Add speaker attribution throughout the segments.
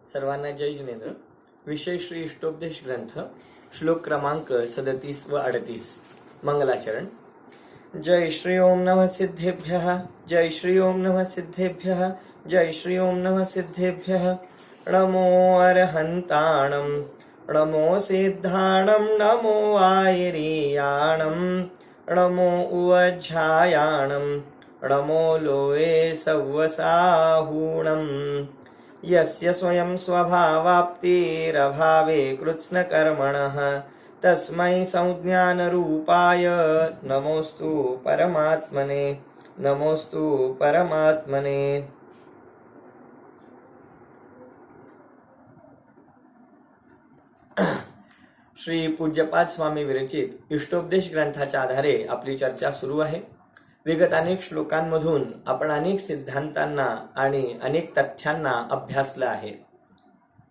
Speaker 1: सर्वांना जय जिनेंद्र. विषय श्री इष्टोपदेश ग्रंथ, श्लोक क्रमांक 37 व 38. मंगलाचरण. जय श्री ओम नमः सिद्धेभ्यः. जय श्री ओम नमः सिद्धेभ्यः. जय श्री ओम नमः सिद्धेभ्यः. नमो अरहन्ताणं, नमो सिद्धाणं, नमो आयरीयाणं, नमो उवज्झायाणं, नमो लोये सव्वसाहूणम्. यस्य स्वयं स्वभावाप्तिरभावे कृत्स्नकर्मणः तस्मै संज्ञानरूपाय नमोस्तु परमात्मने. नमोस्तु परमात्मने. श्री पूज्यपाद स्वामी विरचित इष्टोपदेश ग्रंथाच्या आधारे आपली चर्चा सुरू आहे. विगत अनेक श्लोकांमधून आपण अनेक सिद्धांतांना आणि अनेक तथ्यांना अभ्यासलं आहे.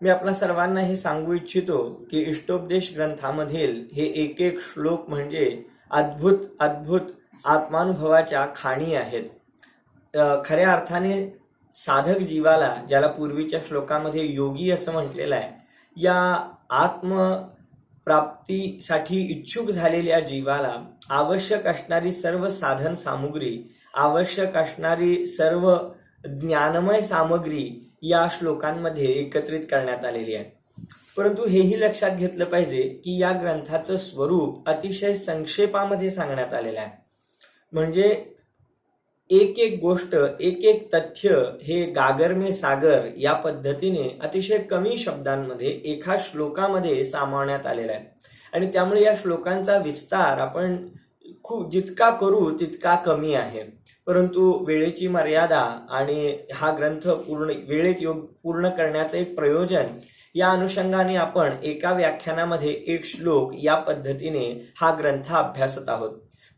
Speaker 1: मी आपल्या सर्वांना हे सांगू इच्छितो की इष्टोपदेश ग्रंथामधील हे एक एक श्लोक म्हणजे अद्भुत अद्भुत आत्मानुभवाच्या खाणी आहेत. खऱ्या अर्थाने साधक जीवाला, ज्याला पूर्वीच्या श्लोकामध्ये योगी असं म्हटलेलं आहे, या आत्म प्राप्तीसाठी इच्छुक झालेल्या जीवाला आवश्यक असणारी सर्व साधन सामुग्री, आवश्यक असणारी सर्व ज्ञानमय सामग्री या श्लोकांमध्ये एकत्रित करण्यात आलेली आहे. परंतु हेही लक्षात घेतलं पाहिजे की या ग्रंथाचं स्वरूप अतिशय संक्षेपामध्ये सांगण्यात आलेलं आहे. म्हणजे एक एक गोष्ट, एक एक तथ्य हे गागर में सागर या पद्धतीने अतिशय कमी शब्दांमध्ये एका श्लोकामध्ये सामावण्यात आलेला आहे. आणि त्यामुळे या श्लोकांचा विस्तार आपण जितका करू तितका कमी आहे. परंतु वेळेची मर्यादा आणि हा ग्रंथ वेळेत पूर्ण करण्याचं एक प्रयोजन या अनुषंगाने आपण एका व्याख्यानामध्ये एक श्लोक या पद्धतीने हा ग्रंथ अभ्यासत आहोत.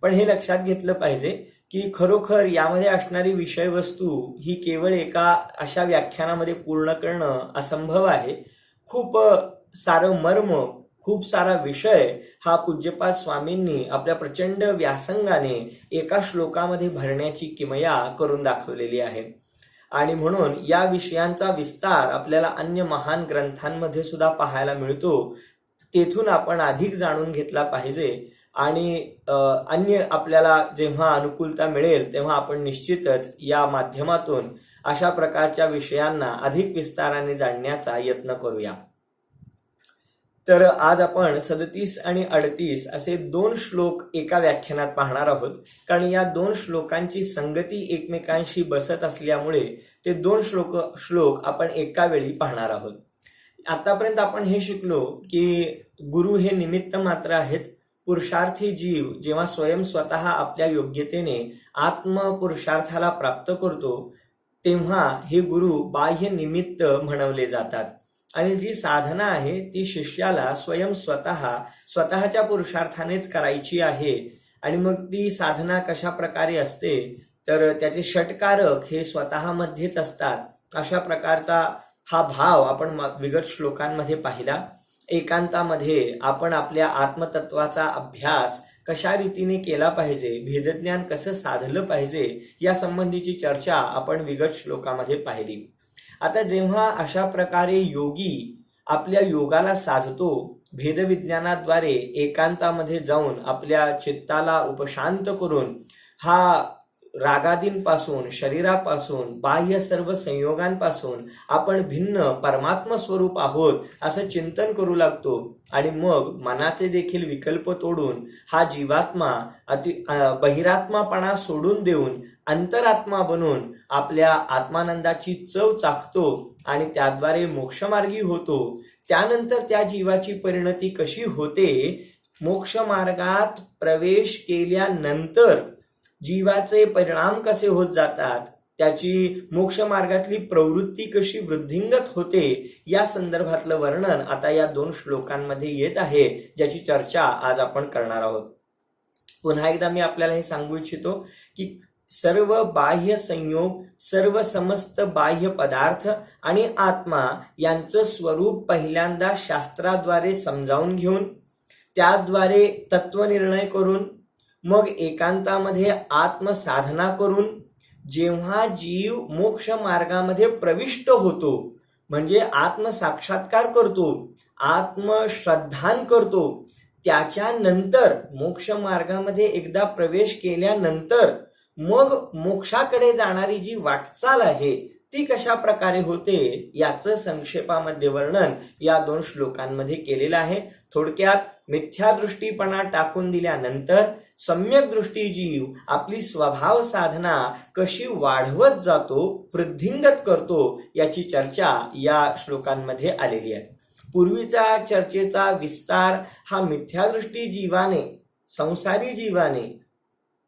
Speaker 1: पण हे लक्षात घेतलं पाहिजे की खरोखर यामध्ये असणारी विषयवस्तू ही केवळ एका अशा व्याख्यानामध्ये पूर्ण करणं असंभव आहे. खूप सारं मर्म, खूप सारा विषय हा पूज्यपाद स्वामींनी आपल्या प्रचंड व्यासंगाने एका श्लोकामध्ये भरण्याची किमया करून दाखवलेली आहे. आणि म्हणून या विषयांचा विस्तार आपल्याला अन्य महान ग्रंथांमध्ये सुद्धा पाहायला मिळतो. तेथून आपण अधिक जाणून घेतला पाहिजे आणि अन्य आपल्याला जेव्हा अनुकूलता मिळेल तेव्हा आपण निश्चितच या माध्यमातून अशा प्रकारच्या विषयांना अधिक विस्ताराने जाणण्याचा यत्न करूया. तर आज आपण 37 आणि 38 असे दोन श्लोक एका व्याख्यानात पाहणार आहोत. कारण या दोन श्लोकांची संगती एकमेकांशी बसत असल्यामुळे ते दोन श्लोक आपण एका वेळी पाहणार आहोत. आतापर्यंत आपण हे शिकलो की गुरु हे निमित्त मात्र आहेत. पुरुषार्थी जीव जेव्हा स्वतः आपल्या योग्यतेने आत्मपुरुषार्थाला प्राप्त करतो तेव्हा हे गुरु बाह्य निमित्त म्हणवले जातात. आणि जी साधना आहे ती शिष्याला स्वतःच्या पुरुषार्थानेच करायची आहे. आणि मग ती साधना कशा प्रकारे असते तर त्याचे षटकारक हे स्वतःमध्येच असतात. अशा प्रकारचा हा भाव आपण विगत श्लोकांमध्ये पाहिला. एकांतामध्ये आपण आपल्या आत्मतत्वाचा अभ्यास कशा रीतीने केला पाहिजे, भेदज्ञान कसं साधलं पाहिजे या संबंधीची चर्चा आपण विगत श्लोकामध्ये पाहिली. आता जेव्हा अशा प्रकारे योगी आपल्या योगाला साधतो, भेदविज्ञानाद्वारे एकांतामध्ये जाऊन आपल्या चित्ताला उपशांत करून हा रागादींपासून, शरीरापासून, बाह्य सर्व संयोगांपासून आपण भिन्न परमात्म स्वरूप आहोत असं चिंतन करू लागतो. आणि मग मनाचे देखील विकल्प तोडून हा जीवात्मा बहिरात्मापणा सोडून देऊन अंतरात्मा बनून आपल्या आत्मानंदाची चव चाखतो आणि त्याद्वारे मोक्षमार्गी होतो. त्यानंतर त्या जीवाची परिणती कशी होते, मोक्षमार्गात प्रवेश केल्यानंतर जीवाचे परिणाम कसे होत जातात, त्याची मोक्ष मार्गातली प्रवृत्ती कशी वृद्धिंगत होते या संदर्भातलं वर्णन आता या दोन श्लोकांमध्ये येत आहे, ज्याची चर्चा आज आपण करणार आहोत. पुन्हा एकदा मी आपल्याला हे सांगू इच्छितो की सर्व बाह्य संयोग, सर्व समस्त बाह्य पदार्थ आणि आत्मा यांचं स्वरूप पहिल्यांदा शास्त्राद्वारे समजावून घेऊन त्याद्वारे तत्वनिर्णय करून मग एकांतामध्ये आत्मसाधना करून जेव्हा जीव मोक्ष मार्गामध्ये प्रविष्ट होतो म्हणजे आत्मसाक्षात्कार करतो, आत्मश्रद्धान करतो, त्याच्यानंतर मोक्ष मार्गामध्ये एकदा प्रवेश केल्यानंतर मग मोक्षाकडे जाणारी जी वाटचाल आहे ती कशा प्रकारे होते याचं संक्षेपामध्ये वर्णन या 2 श्लोकांमध्ये केलेलं आहे. थोडक्यात मिथ्या दृष्टीपणा टाकून दिल्यानंतर सम्यक दृष्टी जीव आपली स्वभाव साधना कशी वाढवत जातो, वृद्धिंगत करतो, याची चर्चा या श्लोकांमध्ये आलेली आहे. पूर्वीचा चर्चेचा विस्तार हा मिथ्यादृष्टी जीवाने, संसारी जीवाने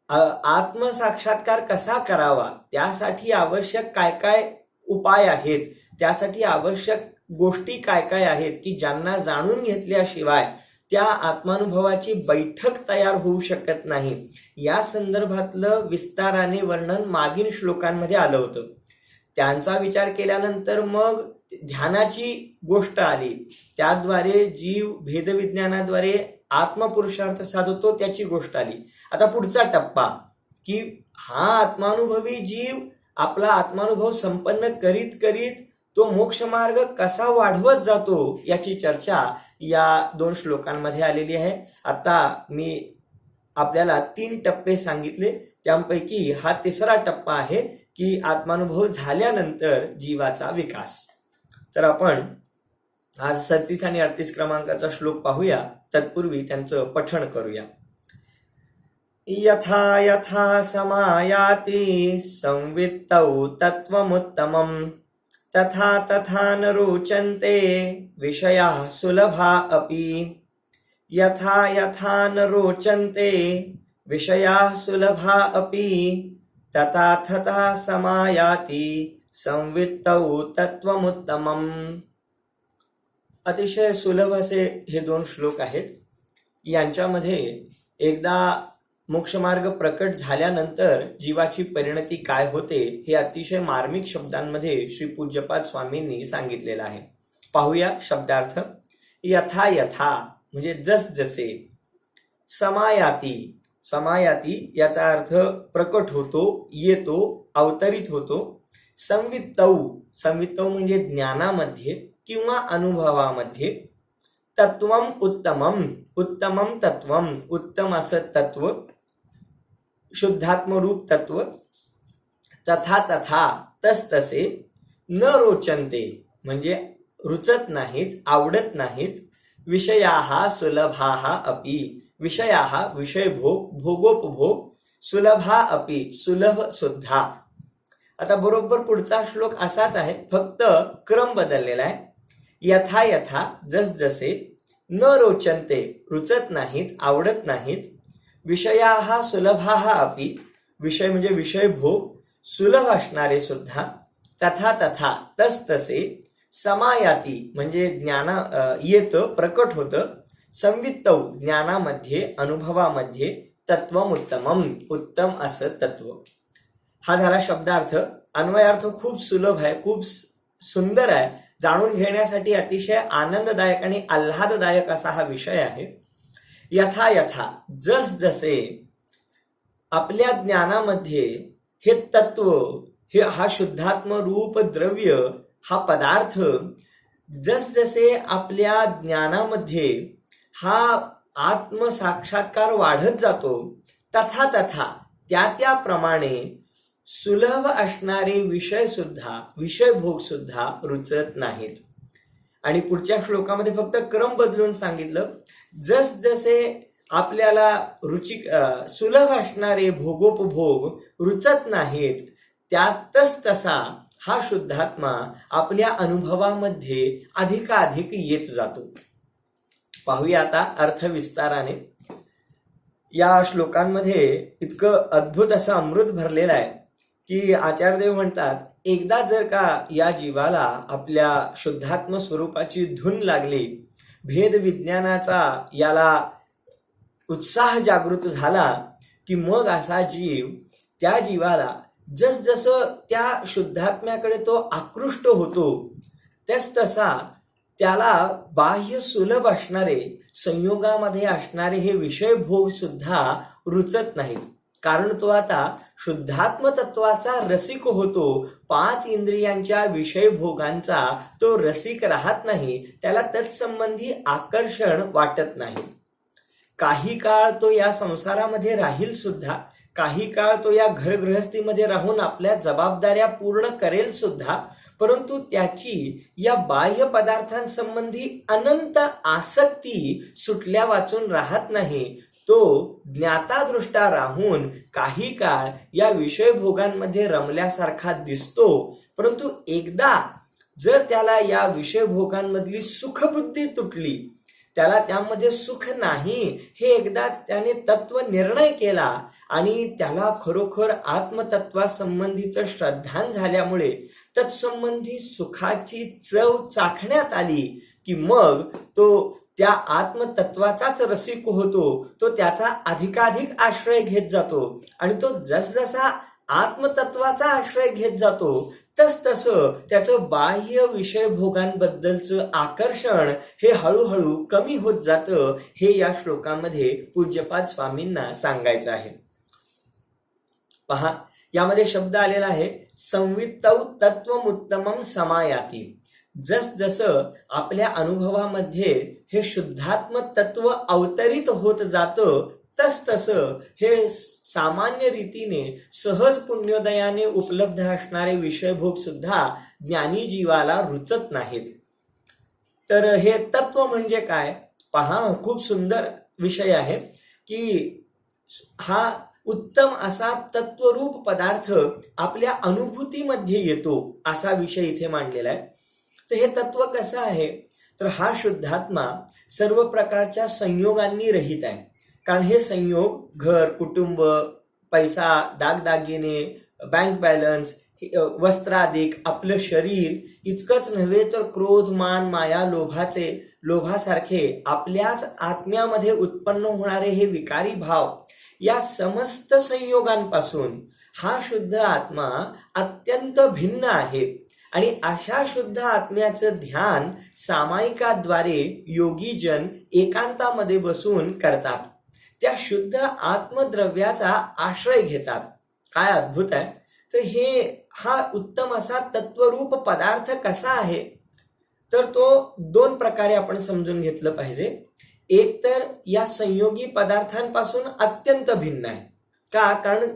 Speaker 1: आत्मसाक्षात्कार कसा करावा, त्यासाठी आवश्यक काय काय उपाय आहेत, त्यासाठी आवश्यक गोष्टी काय काय आहेत की ज्यांना जाणून घेतल्याशिवाय त्या आत्मानुभवाची बैठक तयार होऊ शकत नाही, या संदर्भातलं विस्ताराने वर्णन मागील श्लोकांमध्ये आलं होतं. त्यांचा विचार केल्यानंतर मग ध्यानाची गोष्ट आली, त्याद्वारे जीव भेदविज्ञानाद्वारे आत्मपुरुषार्थ साधतो त्याची गोष्ट आली. आता पुढचा टप्पा की हा आत्मानुभवी जीव आपला आत्मानुभव संपन्न करीत करीत तो मोक्ष मार्ग कसा वाढवत जातो याची चर्चा या 2 श्लोकांमध्ये आलेली आहे. आता मी आपल्याला 3 टप्पे सांगितले, त्यापैकी हा 3रा टप्पा आहे की आत्मानुभव झाल्यानंतर जीवाचा विकास. तर आपण आज 37 आणि 38 क्रमांकाचा श्लोक पाहूया, तत्पूर्वी त्यांचं पठण करूया. यथा यथा समायाति संवित्तौ तत्त्वमुत्तमम् तथा तथा न रोचन्ते विषयाः सुलभा अपि. यथा यथा न रोचन्ते विषयाः सुलभा अपि तथा तथा समायाति संवित्तौ तत्त्वमुत्तमम्. अतिशय सुलभ असे हे 2 श्लोक आहेत. यांच्यामध्ये एकदा मोक्षमार्ग प्रकट झाल्यानंतर जीवाची परिणती काय होते हे अतिशय मार्मिक शब्दांमध्ये श्री पूज्यपाद स्वामींनी सांगितलेलं आहे. पाहूया शब्दार्थ. यथा यथा म्हणजे जसजसे, समायाती, समायाती याचा अर्थ प्रकट होतो, येतो, अवतरित होतो. संवित्तौ, संवित्तौ म्हणजे ज्ञानामध्ये किंवा अनुभवामध्ये. तत्वम उत्तमम, उत्तमम तत्वम, उत्तम असं तत्व, शुद्धात्मरूप तत्व. तथा तथा तसतसे. न रोचन्ते म्हणजे रुचत नाहीत, आवडत नाहीत. विषयाः सुलभाः अपि, विषयाः विषयभोग, भोगोपभोग. सुलभा अपि सुलभ सुद्धा. आता बरोबर पुढचा श्लोक असाच आहे, फक्त क्रम बदललेला आहे. यथा यथा जसजसे. न रोचन्ते रुचत नाहीत, आवडत नाहीत. विषयाः सुलभाः अपि, विषय म्हणजे विषय भोग, सुलभ असणारे सुद्धा. तथा तथा तसतसे. समायाती म्हणजे ज्ञाना येतं, प्रकट होतं. संवित्तौ ज्ञानामध्ये, अनुभवामध्ये. तत्वम उत्तमम उत्तम असं तत्व. हा झाला शब्दार्थ. अन्वयार्थ खूप सुलभ आहे, खूप सुंदर आहे, जाणून घेण्यासाठी अतिशय आनंददायक आणि आल्हाददायक असा हा विषय आहे. यथा यथा जसजसे आपल्या ज्ञानामध्ये हे तत्व, हे हा शुद्धात्म रूप द्रव्य, हा पदार्थ जसजसे आपल्या ज्ञानामध्ये हा आत्मसाक्षात्कार वाढत जातो, तथा तथा त्या त्याप्रमाणे सुलभ असणारे विषय सुद्धा, विषय भोग सुद्धा रुचत नाहीत. आणि पुढच्या श्लोकामध्ये फक्त क्रम बदलून सांगितलं. जसजसे आपल्याला सुलभ असणारे भोगोपभोग रुचत नाहीत, त्यातच तसा हा शुद्धात्मा आपल्या अनुभवामध्ये अधिकाधिक येत जातो. पाहूया आता अर्थ विस्ताराने. या श्लोकांमध्ये इतकं अद्भुत असं अमृत भरलेलं आहे की आचार्यदेव म्हणतात, एकदा जर का या जीवाला आपल्या शुद्धात्म स्वरूपाची धून लागली, भेद विज्ञानाचा याला उत्साह जागृत झाला की मग असा जीव, त्या जीवाला जसजसं त्या शुद्धात्म्याकडे तो आकृष्ट होतो, तस तसा त्याला बाह्य सुलभ असणारे, संयोगामध्ये असणारे हे विषय भोग सुद्धा रुचत नाहीत. कारण तो आता शुद्धात्म तत्वाचा रसिक होतो. 5 इंद्रियांच्या विषय भोगांचा तो रसिक राहत नाही, त्याला तत्संबंधी आकर्षण वाटत नाही. काही काळ तो या संसारामध्ये राहील सुद्धा, काही काळ तो या घरगृहस्थीमध्ये राहून आपल्या जबाबदाऱ्या पूर्ण करेल सुद्धा, परंतु त्याची या बाह्य पदार्थांसंबंधी अनंत आसक्ती सुटल्या वाचून राहत नाही. तो ज्ञातादृष्टा राहून काही काळ या विषय भोगांमध्ये रमल्यासारखा दिसतो, परंतु एकदा जर त्याला या विषय भोगांमधली सुखबुद्धी तुटली, त्याला त्यामध्ये सुख नाही हे एकदा त्याने तत्व निर्णय केला आणि त्याला खरोखर आत्मतत्वासंबंधीचं श्रद्धान झाल्यामुळे तत्संबंधी सुखाची चव चाखण्यात आली की मग तो त्या आत्मतत्वाचाच रसिक होतो. तो त्याचा अधिकाधिक आश्रय घेत जातो आणि तो जसजसा आत्मतत्वाचा आश्रय घेत जातो तसतसं त्याचं बाह्य विषय भोगांबद्दलचं आकर्षण हे हळूहळू कमी होत जातं. हे या श्लोकामध्ये पूज्यपाद स्वामींना सांगायचं आहे. पहा, यामध्ये शब्द आलेला आहे संवित्तौ तत्वमुत्तमं समायाती. जसजसं आपल्या अनुभवामध्ये हे शुद्धात्म तत्व अवतरित होत जातं तसतसं हे सामान्य रीतीने सहज पुण्योदयाने उपलब्ध असणारे विषयभोग सुद्धा ज्ञानी जीवाला रुचत नाहीत. तर हे तत्व म्हणजे काय? पहा, खूप सुंदर विषय आहे की हा उत्तम असा तत्वरूप पदार्थ आपल्या अनुभूतीमध्ये येतो असा विषय इथे मांडलेला आहे. तर हे तत्व कसं आहे? तर हा शुद्धात्मा सर्व प्रकारच्या संयोगांनी रहित आहे. कारण हे संयोग घर, कुटुंब, पैसा, दागदागिने, बँक बॅलन्स, वस्त्राधिक, आपलं शरीर इतकंच नव्हे तर क्रोध, मान, माया, लोभासारखे आपल्याच आत्म्यामध्ये उत्पन्न होणारे हे विकारी भाव, या समस्त संयोगांपासून हा शुद्ध आत्मा अत्यंत भिन्न आहे. आणि अशा शुद्ध आत्म्याचं ध्यान सामायिकाद्वारे योगीजन एकांतामध्ये बसून करतात. त्या शुद्ध आत्मद्रव्याचा आश्रय घेतात. काय अद्भुत आहे! तर हा उत्तम असा तत्वरूप पदार्थ कसा आहे? तर तो 2 प्रकारे आपण समजून घेतलं पाहिजे. एक तर या संयोगी पदार्थांपासून अत्यंत भिन्न आहे. का? कारण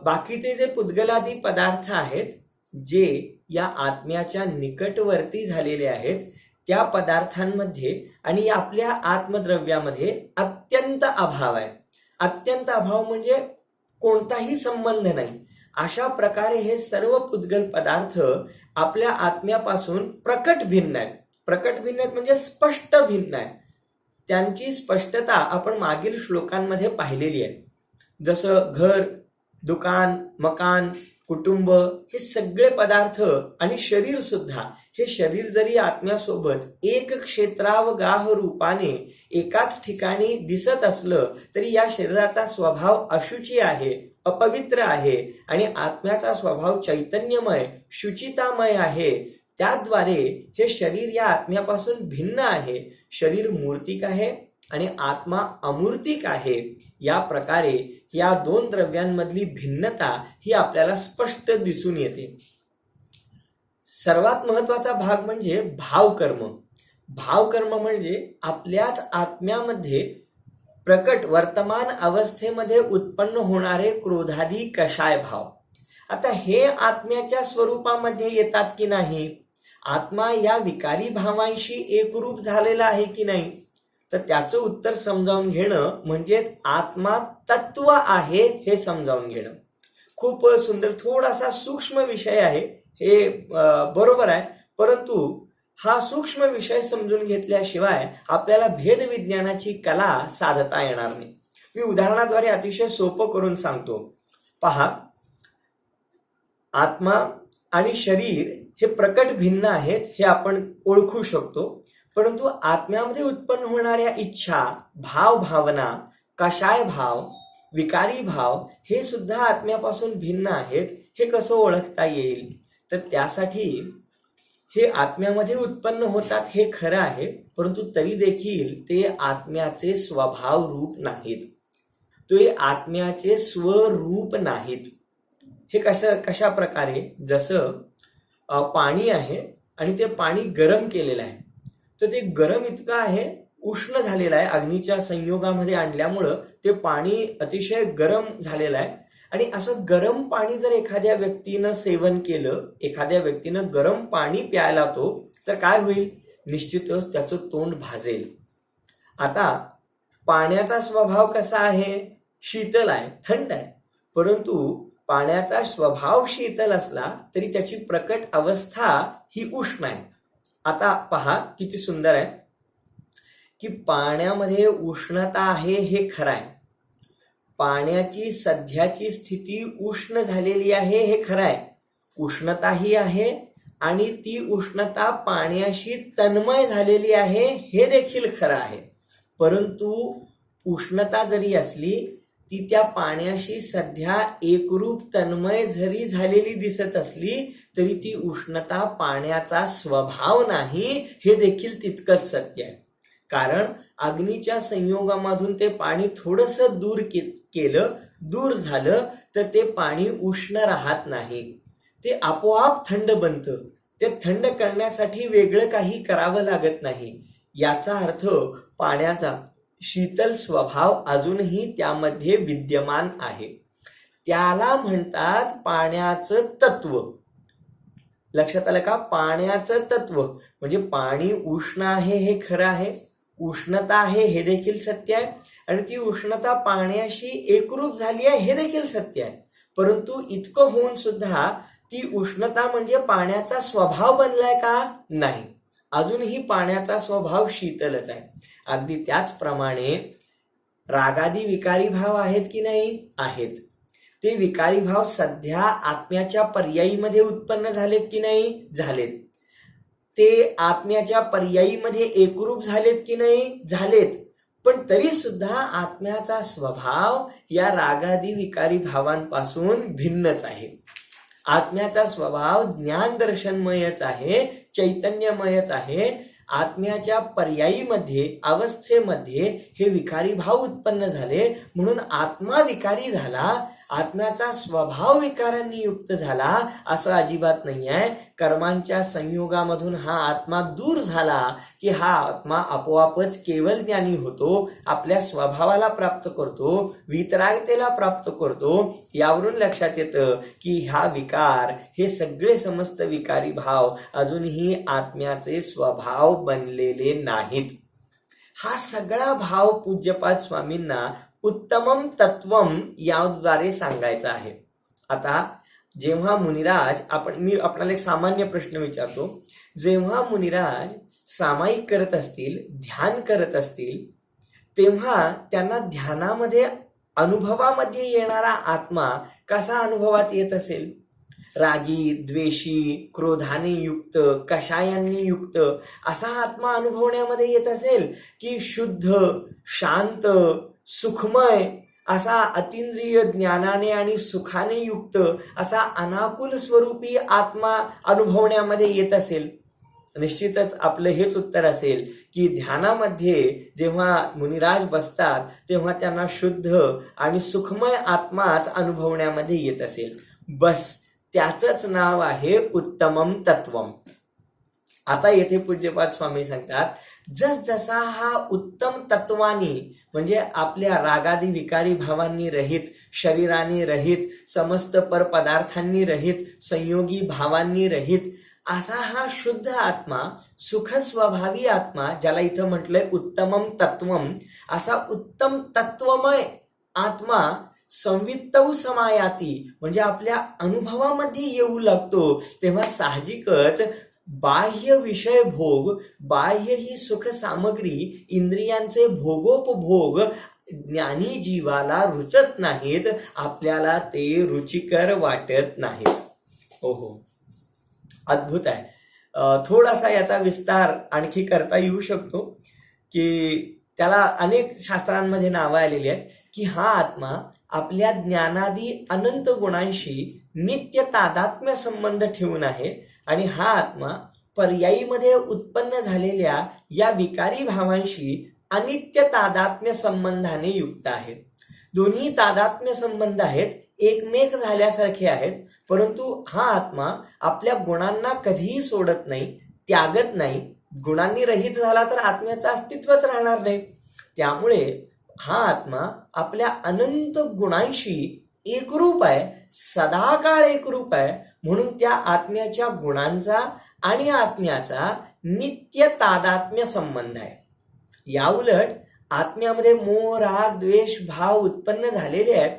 Speaker 1: बाकीचे जे पुद्गलादी पदार्थ आहेत जे या आत्म्याच्या निकटवर्ती झालेले आहेत, त्या पदार्थांमध्ये आणि आपल्या आत्मद्रव्यामध्ये अत्यंत अभाव आहे. अत्यंत अभाव म्हणजे कोणताही संबंध नाही. अशा प्रकारे हे सर्व पुद्गल पदार्थ आपल्या आत्म्यापासून प्रकट भिन्न आहेत. प्रकट भिन्न आहेत म्हणजे स्पष्ट भिन्न आहेत. त्यांची स्पष्टता आपण मागील श्लोकांमध्ये पाहिलेली आहे. जसं घर, दुकान, मकान, कुटुंब हे सगळे पदार्थ आणि शरीर सुद्धा, हे शरीर जरी आत्म्यासोबत एक क्षेत्रावगाह रूपाने एकाच ठिकाणी दिसत असलं तरी या शरीराचा स्वभाव अशुची आहे, अपवित्र आहे आणि आत्म्याचा स्वभाव चैतन्यमय, शुचितामय आहे. त्याद्वारे हे शरीर या आत्म्यापासून भिन्न आहे. शरीर मूर्तिक आहे आणि आत्मा अमूर्तिक आहे. या प्रकारे या 2 द्रव्यांमधली भिन्नता ही आपल्याला स्पष्ट दिसून येते. सर्वात महत्वाचा भाग म्हणजे भावकर्म. भावकर्म म्हणजे आपल्याच आत्म्यामध्ये प्रकट वर्तमान अवस्थेमध्ये उत्पन्न होणारे क्रोधादी कषाय भाव. आता हे आत्म्याच्या स्वरूपामध्ये येतात की नाही? आत्मा या विकारी भावांशी एकरूप झालेला आहे की नाही? तर त्याचं उत्तर समजावून घेणं म्हणजे आत्मा तत्व आहे हे समजावून घेणं. खूप सुंदर, थोडासा सूक्ष्म विषय आहे हे, बरोबर आहे, परंतु हा सूक्ष्म विषय समजून घेतल्याशिवाय आपल्याला भेद विज्ञानाची कला साधता येणार नाही. मी उदाहरणाद्वारे अतिशय सोपं करून सांगतो. पहा, आत्मा आणि शरीर हे प्रकट भिन्न आहेत हे आपण ओळखू शकतो, परंतु आत्म्यामध्ये उत्पन्न होणाऱ्या इच्छा, भावना, कषाय भाव, विकारी भाव हे सुद्धा आत्म्यापासून भिन्न आहेत. हे कसं ओळखता येईल? तर त्यासाठी हे आत्म्यामध्ये उत्पन्न होतात हे खरं आहे, परंतु तरी देखील ते आत्म्याचे स्वभाव रूप नाहीत. ते आत्म्याचे स्वरूप नाहीत. हे कशा प्रकारे, जसं पाणी आहे आणि ते पाणी गरम केलेलं आहे, तर ते गरम इतकं आहे, उष्ण झालेलं आहे, अग्नीच्या संयोगामध्ये आणल्यामुळं ते पाणी अतिशय गरम झालेलं आहे. आणि असं गरम पाणी जर एखाद्या व्यक्तीनं सेवन केलं, एखाद्या व्यक्तीनं गरम पाणी प्यायला तो, तर काय होईल? निश्चितच त्याचं तोंड भाजेल. आता पाण्याचा स्वभाव कसा आहे? शीतल आहे, थंड आहे. परंतु पाण्याचा स्वभाव शीतल असला तरी त्याची प्रकट अवस्था ही उष्ण आहे. आता पहा किती सुंदर आहे की पाण्यामध्ये उष्णता आहे हे खरं आहे, पाण्याची सध्याची स्थिती उष्ण झालेली आहे हे खरं आहे, उष्णताही आहे आणि ती उष्णता पाण्याशी तन्मय झालेली आहे हे देखील खरं आहे. परंतु उष्णता जरी असली ती त्या पाण्याशी सध्या एकरूप तन्मय जरी झालेली दिसत असली तरी ती उष्णता पाण्याचा स्वभाव नाही हे देखील तितकंच सत्य आहे. कारण अग्नीच्या संयोगामधून ते पाणी थोडंसं दूर झालं तर ते पाणी उष्ण राहत नाही, ते आपोआप थंड बनतं. ते थंड करण्यासाठी वेगळं काही करावं लागत नाही. याचा अर्थ पाण्याचा शीतल स्वभाव अजूनही त्यामध्ये विद्यमान आहे. त्याला म्हणतात पाण्याचं तत्व. लक्षात आलं का? पाण्याचं तत्व म्हणजे पाणी उष्ण आहे हे खरं आहे, उष्णता आहे हे देखील सत्य आहे, आणि ती उष्णता पाण्याशी एकरूप झाली आहे हे देखील सत्य आहे. परंतु इतकं होऊन सुद्धा ती उष्णता म्हणजे पाण्याचा स्वभाव बनलाय का? नाही, अजूनही पाण्याचा स्वभाव शीतलच आहे. अगदी त्याचप्रमाणे रागादी विकारी भाव आहेत की नाही? आहेत. ते विकारी भाव सध्या आत्म्याच्या पर्यायीमध्ये उत्पन्न झालेत की नाही? झालेत. ते आत्म्याच्या पर्यायीमध्ये एकरूप झालेत की नाही? झालेत. पण तरी सुद्धा आत्म्याचा स्वभाव या रागादी विकारी भावांपासून भिन्नच आहे. आत्म्याचा स्वभाव ज्ञान दर्शनमयच आहे, चैतन्यमयच आहे. आत्म्याच्या पर्यायीमध्ये अवस्थेमध्ये हे विकारी भाव उत्पन्न झाले, म्हणून आत्मा विकारी झाला, आत्म्याचा स्वभाव विकारांनी युक्त झाला असं अजिबात नाही आहे. कर्मांच्या संयोगामधून हा आत्मा दूर झाला की हा आत्मा आपोआपच केवळ ज्ञानी होतो, आपल्या स्वभावाला प्राप्त करतो, वितरागतेला प्राप्त करतो. यावरून लक्षात येतं की हा विकार, हे सगळे समस्त विकारी भाव अजूनही आत्म्याचे स्वभाव बनलेले नाहीत. हा सगळा भाव पूज्यपाद स्वामींना उत्तमम तत्वम याद्वारे सांगायचा आहे. आता जेव्हा मुनिराज, मी आपल्याला एक सामान्य प्रश्न विचारतो, जेव्हा मुनिराज सामायिक करत असतील, ध्यान करत असतील, तेव्हा त्यांना ध्यानामध्ये अनुभवामध्ये येणारा आत्मा कसा अनुभवात येत असेल? रागी, द्वेषी, क्रोधाने युक्त, कषायांनी युक्त असा आत्मा अनुभवण्यामध्ये येत असेल की शुद्ध, शांत, सुखमय असा अतींद्रिय ज्ञानाने आणि सुखाने युक्त असा अनाकुल स्वरूपी आत्मा अनुभवण्यामध्ये येत असेल? निश्चितच आपलं हेच उत्तर असेल की ध्यानामध्ये जेव्हा मुनिराज बसतात तेव्हा त्यांना शुद्ध आणि सुखमय आत्माच अनुभवण्यामध्ये येत असेल. बस त्याचंच नाव आहे उत्तमम तत्वम. आता येथे पूज्यपाद स्वामी सांगतात, जसा हा उत्तम तत्वानी म्हणजे आपल्या रागादी विकारी भावांनी रहित, शरीराने रहित, समस्त परपदार्थांनी रहित, संयोगी भावांनी रहित असा हा शुद्ध आत्मा, सुख स्वभावी आत्मा, ज्याला इथं म्हटलंय उत्तमम तत्वम, असा उत्तम तत्वमय आत्मा संवित्तौ समायाती म्हणजे आपल्या अनुभवामध्ये येऊ लागतो, तेव्हा साहजिकच बाह्य विषय भोग, बाह्य ही सुख सामग्री, इंद्रियांचे भोगोपभोग ज्ञानी जीवाला रुचत नाहीत, आपल्याला ते रुचिकर वाटत नाहीत. ओहो, अद्भुत आहे. थोडासा याचा विस्तार आणखी करता येऊ शकतो की त्याला अनेक शास्त्रांमध्ये नावं आलेली आहेत की हा आत्मा आपल्या ज्ञानादी अनंत गुणांशी नित्य तादात्म्य संबंध ठेवून आहे, आणि हा आत्मा पर्यायीमध्ये उत्पन्न झालेल्या या विकारी भावांशी अनित्य तादात्म्य संबंधाने युक्त आहे. दोन्ही तादात्म्य संबंध आहेत, एकमेक झाल्यासारखे आहेत, परंतु हा आत्मा आपल्या गुणांना कधीही सोडत नाही, त्यागत नाही. गुणांनी रहित झाला तर आत्म्याचं अस्तित्वच राहणार नाही. त्यामुळे हा आत्मा आपल्या अनंत गुणांशी एकरूप आहे, सदाकाळ एकरूप आहे. म्हणून त्या आत्म्याच्या गुणांचा आणि आत्म्याचा नित्य तादात्म्य संबंध आहे. याउलट आत्म्यामध्ये मोह, राग, द्वेष, भाव उत्पन्न झालेले आहेत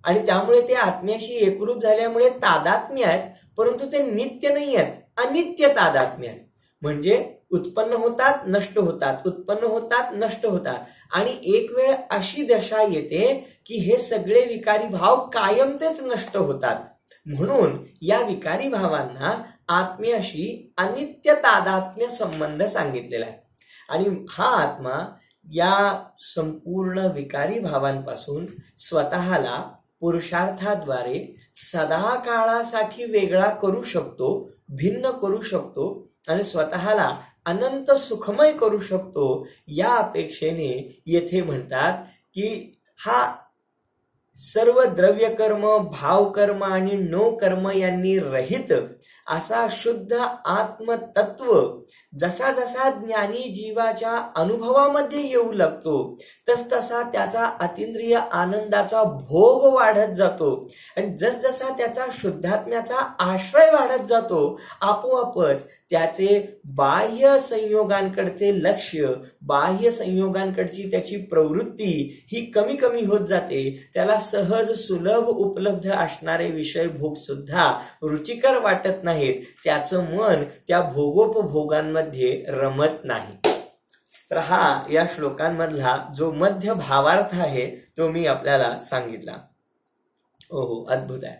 Speaker 1: आणि त्यामुळे ते आत्म्याशी एकरूप झाल्यामुळे तादात्म्य आहेत, परंतु ते नित्य नाही आहेत, अनित्य तादात्म्य आहेत. म्हणजे उत्पन्न होतात, नष्ट होतात, उत्पन्न होतात, नष्ट होतात. आणि एक वेळ अशी दशा येते की हे सगळे विकारी भाव कायमचेच नष्ट होतात. म्हणून या विकारी भावांना आत्म्याशी अनित्य तादात्म्य संबंध सांगितलेला आहे. आणि हा आत्मा या संपूर्ण विकारी भावांपासून स्वतःला पुरुषार्थाद्वारे सदा काळासाठी वेगळा करू शकतो, भिन्न करू शकतो आणि स्वतःला अनंत सुखमय करू शकतो. या अपेक्षेने येथे म्हणतात की हा सर्व द्रव्यकर्म, भावकर्म आणि नो कर्म यांनी रहित असा शुद्ध आत्मतत्व जसा जसा ज्ञानी जीवाच्या अनुभवामध्ये येऊ लागतो तसतसा त्याचा अतींद्रिय आनंदाचा भोग वाढत जातो. आणि जसजसा त्याचा शुद्धात्म्याचा आश्रय वाढत जातो, आपोआपच त्याचे बाह्य संयोगांकडचे लक्ष, बाह्य संयोगांकडची त्याची प्रवृत्ती ही कमी कमी होत जाते. त्याला सहज सुलभ उपलब्ध असणारे विषय भोग सुद्धा रुचिकर वाटत नाहीत. त्याचं मन त्या भोगोपभोगांमध्ये रमत नाही. तर हा या श्लोकांमधला जो मध्य भावार्थ आहे तो मी आपल्याला सांगितला. ओहो, अद्भुत आहे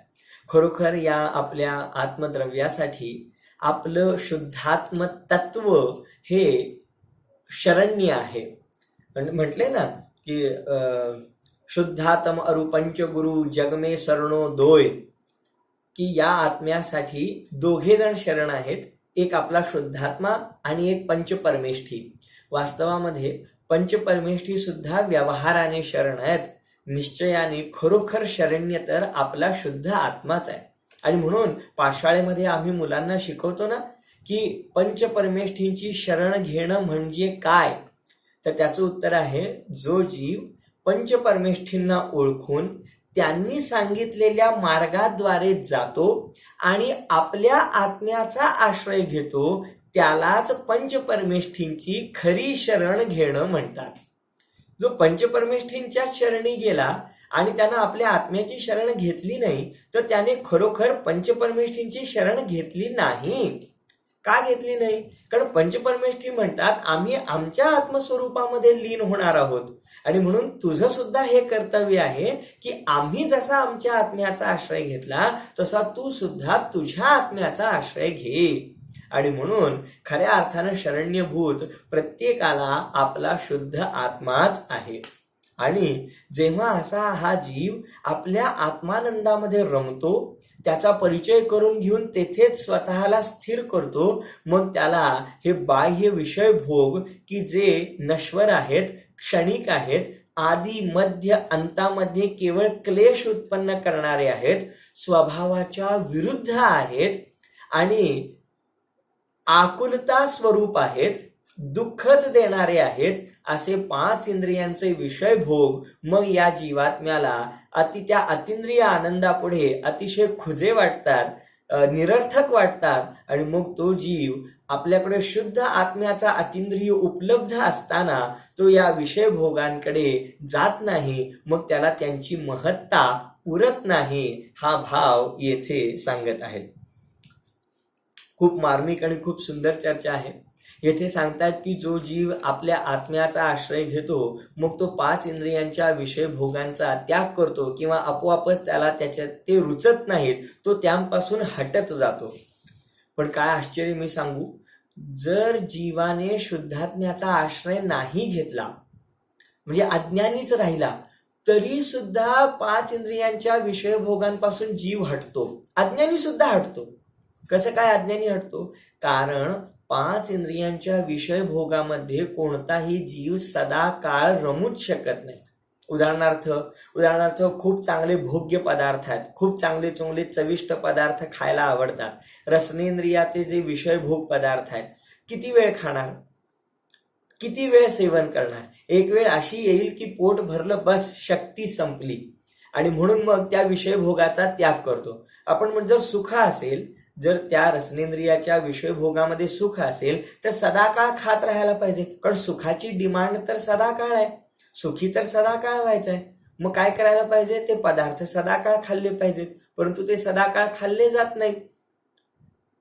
Speaker 1: खरोखर. या आपल्या आत्मद्रव्यासाठी आपलं शुद्धात्म तत्व हे शरण्य आहे. म्हटले ना की शुद्धात्म अरुपंच गुरु जगमे शरणो दोय, की या आत्म्यासाठी दोघे जण शरण आहेत, एक आपला शुद्धात्मा आणि एक पंचपरमेष्ठी. वास्तवामध्ये पंचपरमेष्ठी सुद्धा व्यवहाराने शरण आहेत, निश्चयाने खरोखर शरण्य तर आपला शुद्ध आत्माच आहे. आणि म्हणून पाठशाळेमध्ये आम्ही मुलांना शिकवतो ना की पंचपरमेष्ठींची शरण घेणं म्हणजे काय, तर त्याचं उत्तर आहे जो जीव पंचपरमेष्ठींना ओळखून त्यांनी सांगितलेल्या मार्गाद्वारे जातो आणि आपल्या आत्म्याचा आश्रय घेतो त्यालाच पंचपरमेष्ठींची खरी शरण घेणं म्हणतात. जो पंचपरमेष्ठींच्या शरणी गेला आणि त्यानं आपल्या आत्म्याची शरण घेतली नाही तर त्याने खरोखर पंचपरमेष्ठींची शरण घेतली नाही. का घेतली नाही? कारण पंचपरमेष्ठी म्हणतात आम्ही आमच्या आत्मस्वरूपामध्ये लीन होणार आहोत आणि म्हणून तुझं सुद्धा हे कर्तव्य आहे की आम्ही जसा आमच्या आत्म्याचा आश्रय घेतला तसा तू सुद्धा तुझ्या आत्म्याचा आश्रय घे. आणि म्हणून खऱ्या अर्थानं शरण्यभूत प्रत्येकाला आपला शुद्ध आत्माच आहे. आणि जेव्हा असा हा जीव आपल्या आत्मानंदामध्ये रमतो, त्याचा परिचय करून घेऊन तेथेच स्वतःला स्थिर करतो, मग त्याला हे बाह्य विषय भोग की जे नश्वर आहेत, क्षणिक आहेत, आदी मध्य अंतामध्ये केवळ क्लेश उत्पन्न करणारे आहेत, स्वभावाच्या विरुद्ध आहेत आणि आकुलता स्वरूप आहेत, दुःखच देणारे आहेत, असे 5 इंद्रियांचे विषय भोग मग या जीवात्म्याला त्या अतिंद्रिय आनंदापुढे अतिशय खुजे वाटतात, निरर्थक वाटतात. आणि मग तो जीव आपल्याकडे शुद्ध आत्म्याचा अतिंद्रिय उपलब्ध असताना तो या विषय भोगांकडे जात नाही, मग त्याला त्यांची महत्ता उरत नाही. हा भाव येथे सांगत आहेत. खूप मार्मिक आणि खूप सुंदर चर्चा आहे. येथे सांगतात की जो जीव आपल्या आत्म्याचा आश्रय घेतो मग तो 5 इंद्रियांच्या विषय भोगांचा त्याग करतो किंवा आपोआपच त्याला त्याच्यात ते रुचत नाहीत, तो त्यांपासून हटत जातो. पण काय आश्चर्य मी सांगू, जर जीवाने शुद्धात्म्याचा आश्रय नाही घेतला म्हणजे अज्ञानीच राहिला तरी सुद्धा 5 इंद्रियांच्या विषय भोगांपासून जीव हटतो, अज्ञानी सुद्धा हटतो. कसं काय अज्ञानी हटतो? कारण 5 इंद्रियांच्या विषय भोगामध्ये कोणताही जीव सदा काळ रमूच शकत नाही. उदाहरणार्थ खूप चांगले भोग्य पदार्थ आहेत, खूप चांगले चांगले चविष्ट पदार्थ खायला आवडतात. रसनेंद्रियाचे जे विषय भोग पदार्थ आहेत, किती वेळ खाणार, किती वेळ सेवन करणार. एक वेळ अशी येईल की पोट भरलं, बस शक्ती संपली, आणि म्हणून मग त्या विषय भोगाचा त्याग करतो आपण. जर सुख असेल, जर त्या रसनेंद्रियाच्या विषय भोगामध्ये सुख असेल तर सदाकाळ खात राहायला पाहिजे, कारण सुखाची डिमांड तर सदाकाळ आहे, सुखी तर सदाकाळ व्हायचंय. मग काय करायला पाहिजे, ते पदार्थ सदाकाळ खाल्ले पाहिजेत, परंतु ते सदाकाळ खाल्ले जात नाही.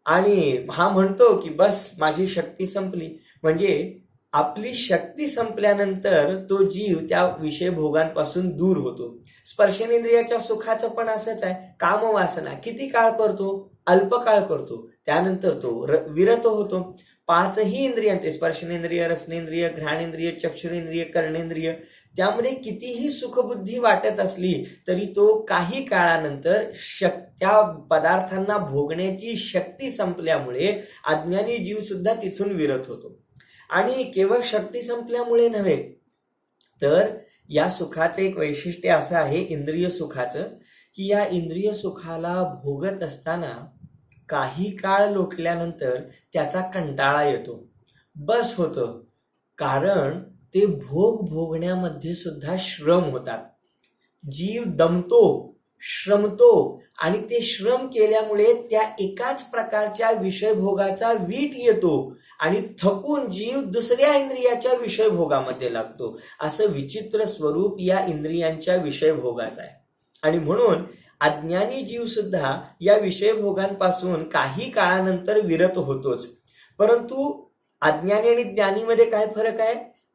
Speaker 1: आणि हा म्हणतो की बस माझी शक्ती संपली. म्हणजे आपली शक्ती संपल्यानंतर तो जीव त्या विषय भोगांपासून दूर होतो. स्पर्शनेंद्रियाच्या सुखाचं पण असंच आहे. कामवासना किती काळ करतो, अल्पकाळ करतो, त्यानंतर तो विरत होतो. पाचही इंद्रियांचे, स्पर्शनेंद्रिय, रसनेंद्रिय, घ्राणेंद्रिय, चक्षुरेंद्रिय, कर्णेंद्रिय, त्यामध्ये कितीही सुखबुद्धी वाटत असली तरी तो काही काळानंतर त्या पदार्थांना भोगण्याची शक्ती संपल्यामुळे अज्ञानी जीव सुद्धा तिथून विरत होतो. आणि केवळ शक्ती संपल्यामुळे नव्हे, तर या सुखाचं एक वैशिष्ट्य असं आहे इंद्रिय सुखाचं, की या इंद्रिय सुखाला भोगत असताना काही काळ लोटल्यानंतर त्याचा कंटाळा येतो, बस होतं. कारण ते भोगण्यामध्ये सुद्धा श्रम होतात, जीव दमतो, श्रमतो, आणि ते श्रम केल्यामुळे त्या एकाच प्रकारच्या विषय भोगाचा वीट येतो आणि थकून जीव दुसऱ्या इंद्रियाच्या विषय भोगामध्ये लागतो. असं विचित्र स्वरूप या इंद्रियांच्या विषय भोगाचं आहे. आणि म्हणून अज्ञानी जीव सुद्धा या विषय भोगांपासून काही काळानंतर विरत होतोच. परंतु अज्ञानी आणि ज्ञानीमध्ये काय फरक आहे,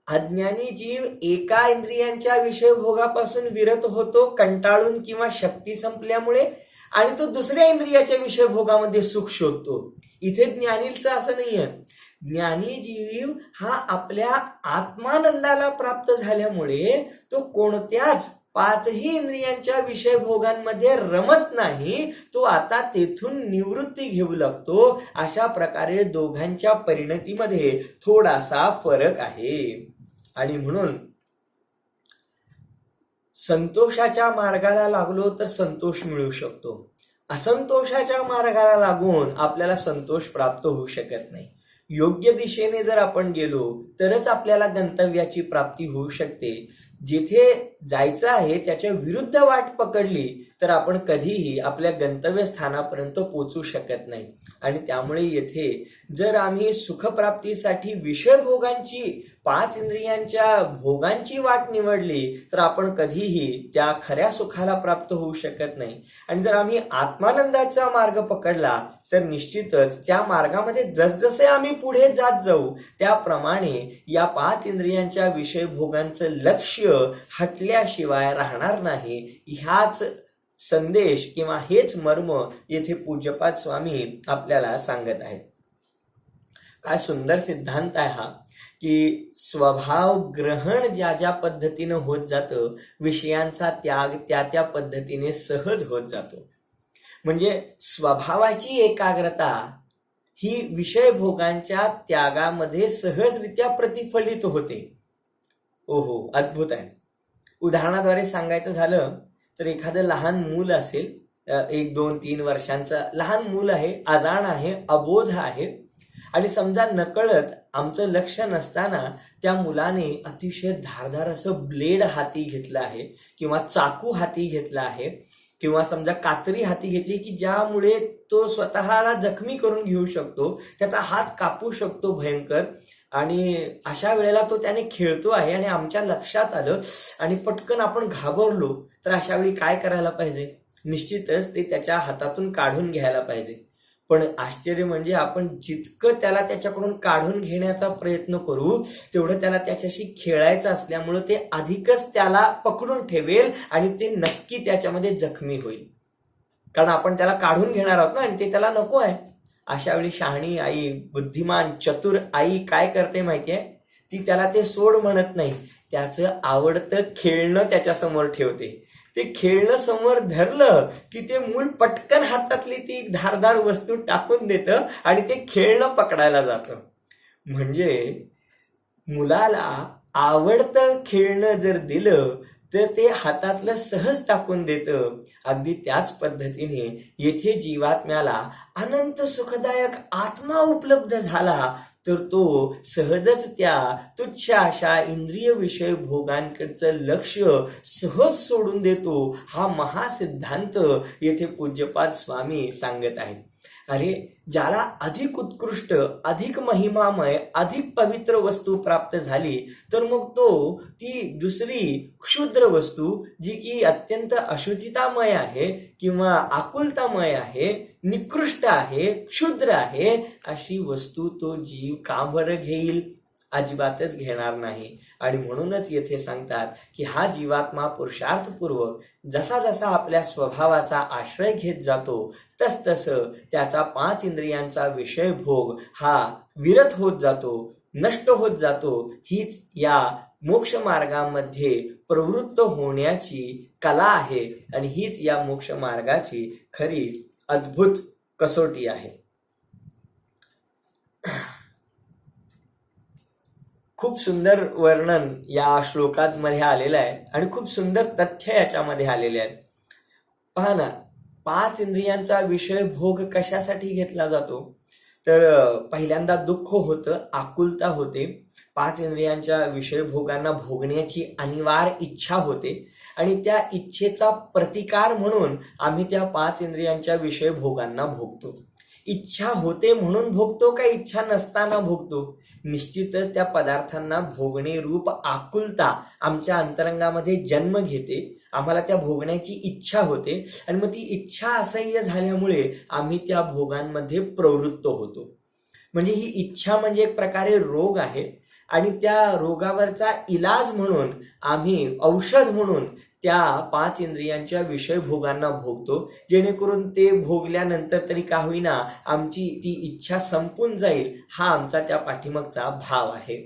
Speaker 1: अज्ञानी जीव एका इंद्रियांच्या विषय भोगापासून विरत होतो कंटाळून किंवा शक्ती संपल्यामुळे, आणि तो दुसऱ्या इंद्रियाच्या विषय भोगामध्ये सुख शोधतो. इथे ज्ञानीचं असं नाहीये. ज्ञानी जीव हा आपल्या आत्मानंदाला प्राप्त झाल्यामुळे तो कोणत्याच पाचही इंद्रियांच्या विषय भोगांमध्ये रमत नाही, तो आता तेथून निवृत्ती घेऊ लागतो. अशा प्रकारे दोघांच्या परिणतीमध्ये थोडासा फरक आहे. आणि म्हणून संतोषाच्या मार्गाला लागलो तर संतोष मिळू शकतो, असंतोषाच्या मार्गाला लागून आपल्याला संतोष प्राप्त होऊ शकत नाही. योग्य दिशेने जर आपण गेलो तरच आपल्याला गंतव्याची प्राप्ती होऊ शकते. जिथे जायचं आहे त्याच्या विरुद्ध वाट पकडली तर आपण कधीही आपल्या गंतव्यस्थानापर्यंत पोहोचू शकत नाही. आणि त्यामुळे येथे जर आम्ही सुखप्राप्तीसाठी विषय भोगांची, पाच इंद्रियांच्या भोगांची वाट निवडली तर आपण कधीही त्या खऱ्या सुखाला प्राप्त होऊ शकत नाही. आणि जर आम्ही आत्मानंदाचा मार्ग पकडला तर निश्चितच त्या मार्गामध्ये जसजसे आम्ही पुढे जात जाऊ त्याप्रमाणे या पाच इंद्रियांच्या विषय भोगांचं लक्ष हटल्याशिवाय राहणार नाही. ह्याच संदेश किंवा हेच मर्म येथे पूज्यपाद स्वामी आपल्याला सांगत आहेत. काय सुंदर सिद्धांत आहे हा, की स्वभाव ग्रहण ज्या ज्या पद्धतीनं होत जातं, विषयांचा त्याग त्या त्या पद्धतीने सहज होत जातो. म्हणजे स्वभावाची एकाग्रता ही विषय भोगांच्या त्यागामध्ये सहजरित्या प्रतिफलित होते. ओहो, अद्भुत आहे. उदाहरणाद्वारे सांगायचं झालं तर एखादं लहान मूल असेल, 1, 2, 3 वर्षांचं लहान मूल आहे, अजाण आहे, अबोध आहे, आणि समजा नकळत आमचं लक्ष नसताना त्या मुलाने अतिशय धारदार असं ब्लेड हाती घेतलं आहे, किंवा चाकू हाती घेतला आहे, किंवा समजा कात्री हाती घेतली की ज्यामुळे तो स्वतःला जखमी करून घेऊ शकतो, त्याचा हात कापू शकतो भयंकर. आणि अशा वेळेला तो त्याने खेळतो आहे आणि आमच्या लक्षात आलं आणि पटकन आपण घाबरलो तर अशा वेळी काय करायला पाहिजे, निश्चितच ते त्याच्या हातातून काढून घ्यायला पाहिजे. पण आश्चर्य म्हणजे आपण जितकं त्याला त्याच्याकडून काढून घेण्याचा प्रयत्न करू तेवढं त्याला त्याच्याशी खेळायचं असल्यामुळं ते अधिकच त्याला पकडून ठेवेल आणि ते नक्की त्याच्यामध्ये जखमी होईल, कारण आपण त्याला काढून घेणार आहोत ना, आणि ते त्याला नको आहे. अशा वेळी शहाणी आई, बुद्धिमान चतुर आई काय करते माहितीये, ती त्याला ते सोड म्हणत नाही, त्याचं आवडतं खेळणं त्याच्यासमोर ठेवते. ते खेळणं समोर धरलं की ते मूल पटकन हातातली ती धारदार वस्तू टाकून देतं आणि ते खेळणं पकडायला जातं. म्हणजे मुलाला आवडतं खेळणं जर दिलं तर ते हातातलं सहज टाकून देतं. अगदी त्याच पद्धतीने येथे जीवात्म्याला अनंत सुखदायक आत्मा उपलब्ध झाला तर तो सहजच त्या तुच्छ अशा इंद्रिय विषय भोगांकडचं लक्ष सहज सोडून देतो. हा महासिद्धांत येथे पूज्यपाद स्वामी सांगत आहेत. अरे, ज्याला अधिक उत्कृष्ट, अधिक महिमामय, अधिक पवित्र वस्तू प्राप्त झाली तर मग तो ती दुसरी क्षुद्र वस्तू जी की अत्यंत अशुचितामय आहे किंवा आकुलतामय आहे, निकृष्ट आहे, क्षुद्र आहे, अशी वस्तू तो जीव का बरं घेईल? अजिबातच घेणार नाही. आणि म्हणूनच येथे सांगतात की हा जीवात्मा पुरुषार्थपूर्वक जसा जसा आपल्या स्वभावाचा आश्रय घेत जातो तसतसं त्याचा 5 इंद्रियांचा विषय भोग हा विरत होत जातो, नष्ट होत जातो. हीच या मोक्ष मार्गामध्ये प्रवृत्त होण्याची कला आहे आणि हीच या मोक्ष मार्गाची खरी अद्भुत कसोटी आहे. खूप सुंदर वर्णन या श्लोकांमध्ये आलेलं आहे आणि खूप सुंदर तथ्य याच्यामध्ये आलेले आहेत. पहा ना, 5 इंद्रियांचा विषय भोग कशासाठी घेतला जातो? तर पहिल्यांदा दुःख होतं, आकुलता होते, 5 इंद्रियांच्या विषय भोगांना भोगण्याची अनिवार्य इच्छा होते आणि त्या इच्छेचा प्रतिकार म्हणून आम्ही त्या 5 इंद्रियांच्या विषय भोगांना भोगतो. इच्छा होते म्हणून भोगतो का इच्छा नसताना भोगतो? निश्चितच त्या पदार्थांना भोगणे रूप आकुलता आमच्या अंतरंगामध्ये जन्म घेते. आम्हाला त्या भोगण्याची इच्छा होते आणि मग ती इच्छा असह्य झाल्यामुळे आम्ही त्या भोगांमध्ये प्रवृत्त होतो. म्हणजे ही इच्छा म्हणजे एक प्रकारे रोग आहे आणि त्या रोगावरचा इलाज म्हणून आम्ही औषध म्हणून त्या 5 इंद्रियांच्या विषय भोगांना भोगतो, जेणेकरून ते भोगल्यानंतर तरी का होईना आमची ती इच्छा संपून जाईल, हा आमचा त्या पाठीमागचा भाव आहे.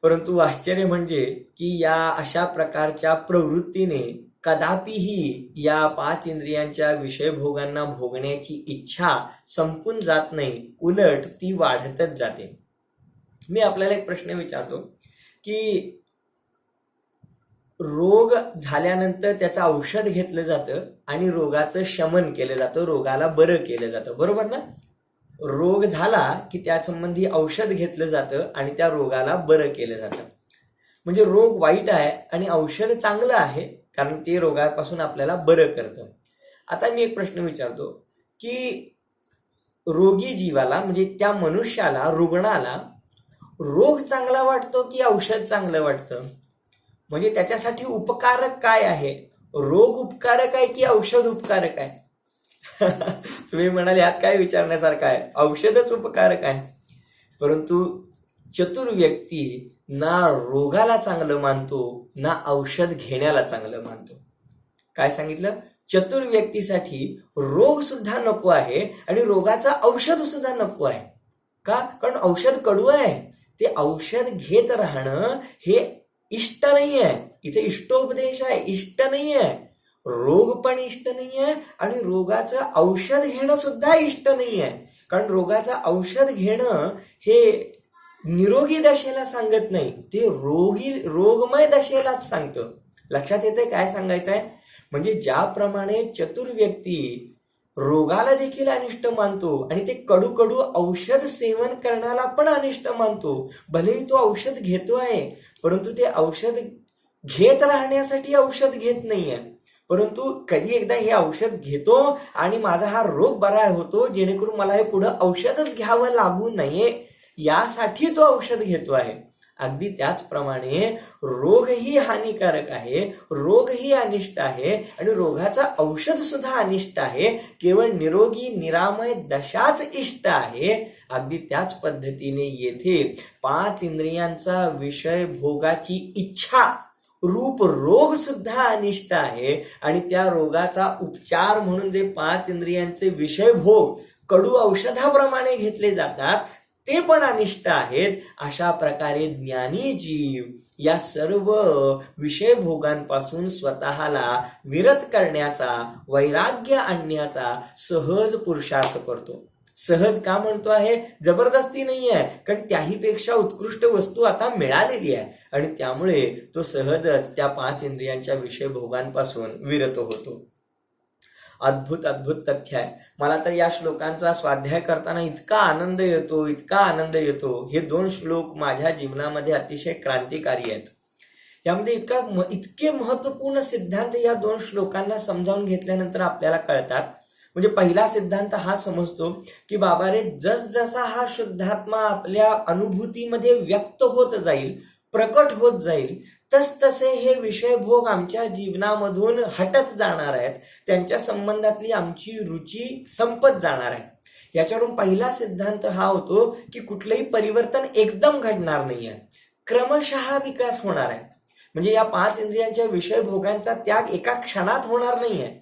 Speaker 1: परंतु आश्चर्य म्हणजे की या अशा प्रकारच्या प्रवृत्तीने कदापिही या 5 इंद्रियांच्या विषय भोगांना भोगण्याची इच्छा संपून जात नाही, उलट ती वाढतच जाते. मी आपल्याला एक प्रश्न विचारतो की रोग झाल्यानंतर त्याचं औषध घेतलं जातं आणि रोगाचं शमन केलं जातं, रोगाला बरं केलं जातं, बरोबर ना? रोग झाला की त्या संबंधी औषध घेतलं जातं आणि त्या रोगाला बरं केलं जातं. म्हणजे रोग वाईट आहे आणि औषध चांगलं आहे, कारण ते रोगापासून आपल्याला बरं करतं. आता मी एक प्रश्न विचारतो की रोगी जीवाला म्हणजे त्या मनुष्याला, रुग्णाला रोग चांगला वाटतो की औषध चांगलं वाटतं? म्हणजे त्याच्यासाठी उपकारक काय आहे? रोग उपकारक आहे की औषध उपकारक आहे? तुम्ही म्हणाल यात काय विचारण्यासारखं आहे, औषधच उपकारक आहे. परंतु चतुर व्यक्ती ना रोगाला चांगलं मानतो ना औषध घेण्याला चांगलं मानतो. काय सांगितलं? चतुर व्यक्तीसाठी रोग सुद्धा नको आहे आणि रोगाचं औषध सुद्धा नको आहे. का? कारण औषध कडू आहे. ते औषध घेत राहणं हे इष्ट नाही आहे. इथे इष्टोपदेश आहे, इष्ट नाही आहे. रोग पण इष्ट नाही आहे आणि रोगाचं औषध घेणं सुद्धा इष्ट नाही आहे. कारण रोगाचं औषध घेणं हे निरोगी दशेला सांगत नाही, ते रोगमय दशेलाच सांगतं. लक्षात येते काय सांगायचं आहे? म्हणजे ज्याप्रमाणे चतुर व्यक्ती रोगाला देखील अनिष्ट मानतो आणि ते कडू कडू औषध सेवन करण्याला पण अनिष्ट मानतो, भलेही तो औषध घेतो आहे परंतु ते औषध घेत राहण्यासाठी औषध घेत नाहीये, परंतु कधी एकदा हे औषध घेतो आणि माझा हा रोग बरा होतो, जेणेकरून मला हे पुढे औषधच घ्यावं लागू नये यासाठी तो औषध घेतो आहे. अगदी त्याचप्रमाणे रोगही हानिकारक आहे, रोगही अनिष्ट आहे आणि रोगाचं औषध सुद्धा अनिष्ट आहे. केवळ निरोगी निरामय दशाच इष्ट आहे. अगदी त्याच पद्धतीने येथे 5 इंद्रियांचा विषय भोगाची इच्छा रूप रोग सुद्धा अनिष्ट आहे आणि त्या रोगाचा उपचार म्हणून जे 5 इंद्रियांचे विषय भोग कडू औषधाप्रमाणे घेतले जातात ते पण अनिष्ट आहेत. अशा प्रकारे ज्ञानी जीव या सर्व विषय भोगांपासून स्वतःला विरत करण्याचा, वैराग्य आणण्याचा सहज पुरुषार्थ करतो. सहज का म्हणतो आहे? जबरदस्ती नाही आहे, कारण त्याहीपेक्षा उत्कृष्ट वस्तू आता मिळालेली आहे आणि त्यामुळे तो सहजच त्या 5 इंद्रियांच्या विषय भोगांपासून विरत होतो. अद्भुत अद्भुत तथ्य आहे. मला तर या श्लोकांचा स्वाध्याय करताना इतका आनंद येतो. हे 2 श्लोक माझ्या जीवनामध्ये अतिशय क्रांतिकारी आहेत. यामध्ये इतके महत्वपूर्ण सिद्धांत या 2 श्लोकांना समजावून घेतल्यानंतर आपल्याला कळतात. म्हणजे पहिला सिद्धांत हा समजतो की बाबा रे, जसजसा हा शुद्धात्मा आपल्या अनुभूतीमध्ये व्यक्त होत जाईल, प्रकट होत जाईल, तसतसे हे विषयभोग आमच्या जीवनामधून हटत जाणार आहेत. त्यांच्या संबंधातली आमची रुची संपत जाणार आहे. याच्यावरून पहिला सिद्धांत हा होतो की कुठलंही परिवर्तन एकदम घडणार नाहीये, क्रमशः विकास होणार आहे. म्हणजे या 5 इंद्रियांच्या विषय भोगांचा त्याग एका क्षणात होणार नाहीये.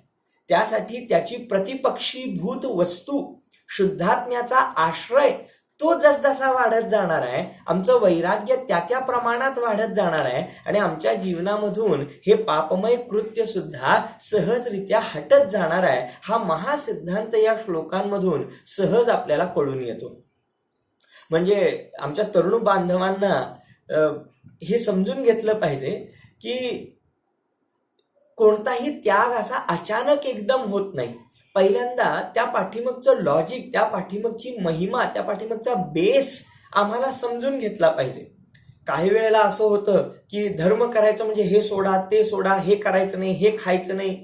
Speaker 1: त्यासाठी त्याची प्रतिपक्षीभूत वस्तू, शुद्धात्म्याचा आश्रय, तो जसजसा वाढत जाणार आहे, आमचं वैराग्य त्या प्रमाणात वाढत जाणार आहे आणि आमच्या जीवनामधून हे पापमय कृत्य सुद्धा सहजरित्या हटत जाणार आहे. हा महासिद्धांत या श्लोकांमधून सहज आपल्याला कळून येतो. म्हणजे आमच्या तरुण बांधवांना हे समजून घेतलं पाहिजे की कोणताही त्याग असा अचानक एकदम होत नाही. पहिल्यांदा त्या पाठीमागचं लॉजिक, त्या पाठीमागची महिमा, त्या पाठीमागचा बेस आम्हाला समजून घेतला पाहिजे. काही वेळेला असं होतं की धर्म करायचं म्हणजे हे सोडा, ते सोडा, हे करायचं नाही, हे खायचं नाही,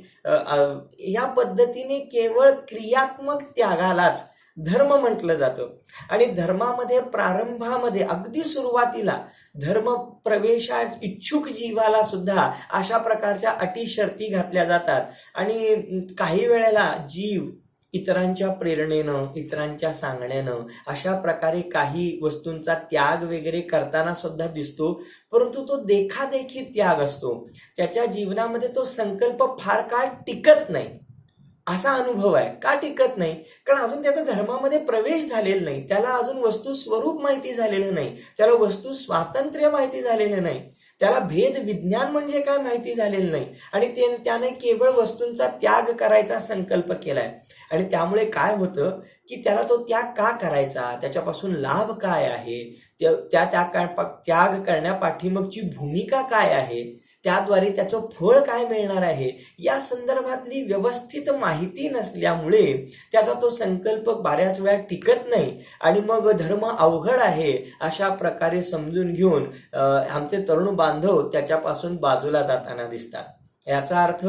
Speaker 1: या पद्धतीने केवळ क्रियात्मक त्यागालाच धर्म म्हटलं जातं. आणि धर्मामध्ये प्रारंभामध्ये अगदी सुरुवातीला धर्म प्रवेशा इच्छुक जीवाला सुद्धा अशा प्रकारच्या अटी शर्ती घातल्या जातात. आणि काही वेळेला जीव इतरांच्या प्रेरणेनं, इतरांच्या सांगण्यानं अशा प्रकारे काही वस्तूंचा त्याग वगैरे करताना सुद्धा दिसतो. परंतु तो देखादेखी त्याग असतो. त्याच्या जीवनामध्ये तो संकल्प फार काळ टिकत नाही, असा अनुभव आहे. का टिकत नाही? कारण अजून त्याचा धर्मामध्ये प्रवेश झालेला नाही, त्याला अजून वस्तू स्वरूप माहिती झालेलं नाही, त्याला वस्तू स्वातंत्र्य माहिती झालेलं नाही, त्याला भेद विज्ञान म्हणजे काय माहिती झालेलं नाही आणि त्याने केवळ वस्तूंचा त्याग करायचा संकल्प केलाय. आणि त्यामुळे काय होतं की त्याला तो त्याग का करायचा, त्याच्यापासून लाभ काय आहे, त्याग करण्यापाठीमागची भूमिका काय आहे, त्याद्वारे त्याचं फळ काय मिळणार आहे, या संदर्भातली व्यवस्थित माहिती नसल्यामुळे त्याचा तो संकल्प बऱ्याच वेळा टिकत नाही आणि मग धर्म अवघड आहे अशा प्रकारे समजून घेऊन आमचे तरुण बांधव त्याच्यापासून बाजूला जाताना दिसतात. याचा अर्थ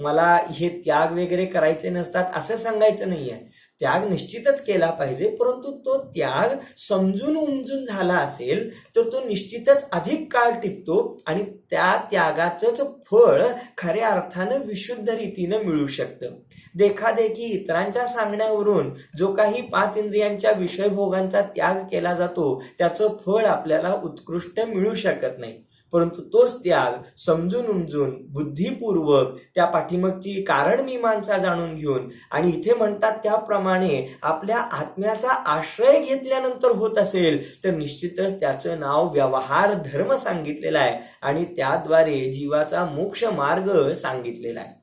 Speaker 1: मला हे त्याग वगैरे करायचे नसतात असं सांगायचं नाहीये. त्याग निश्चितच केला पाहिजे, परंतु तो त्याग समजून उमजून झाला असेल तर तो निश्चितच अधिक काळ टिकतो आणि त्या त्यागाचंच फळ खऱ्या अर्थानं विशुद्ध रीतीनं मिळू शकतं. देखादेखी इतरांच्या सांगण्यावरून जो काही 5 इंद्रियांच्या विषयभोगांचा त्याग केला जातो त्याचं फळ आपल्याला उत्कृष्ट मिळू शकत नाही. परंतु तोच त्याग समजून उमजून बुद्धिपूर्वक त्या पाठीमागची कारण मीमांसा जाणून घेऊन आणि इथे म्हणतात त्याप्रमाणे आपल्या आत्म्याचा आश्रय घेतल्यानंतर होत असेल तर निश्चितच त्याचं नाव व्यवहार धर्म सांगितलेलं आहे आणि त्याद्वारे जीवाचा मोक्ष मार्ग सांगितलेला आहे.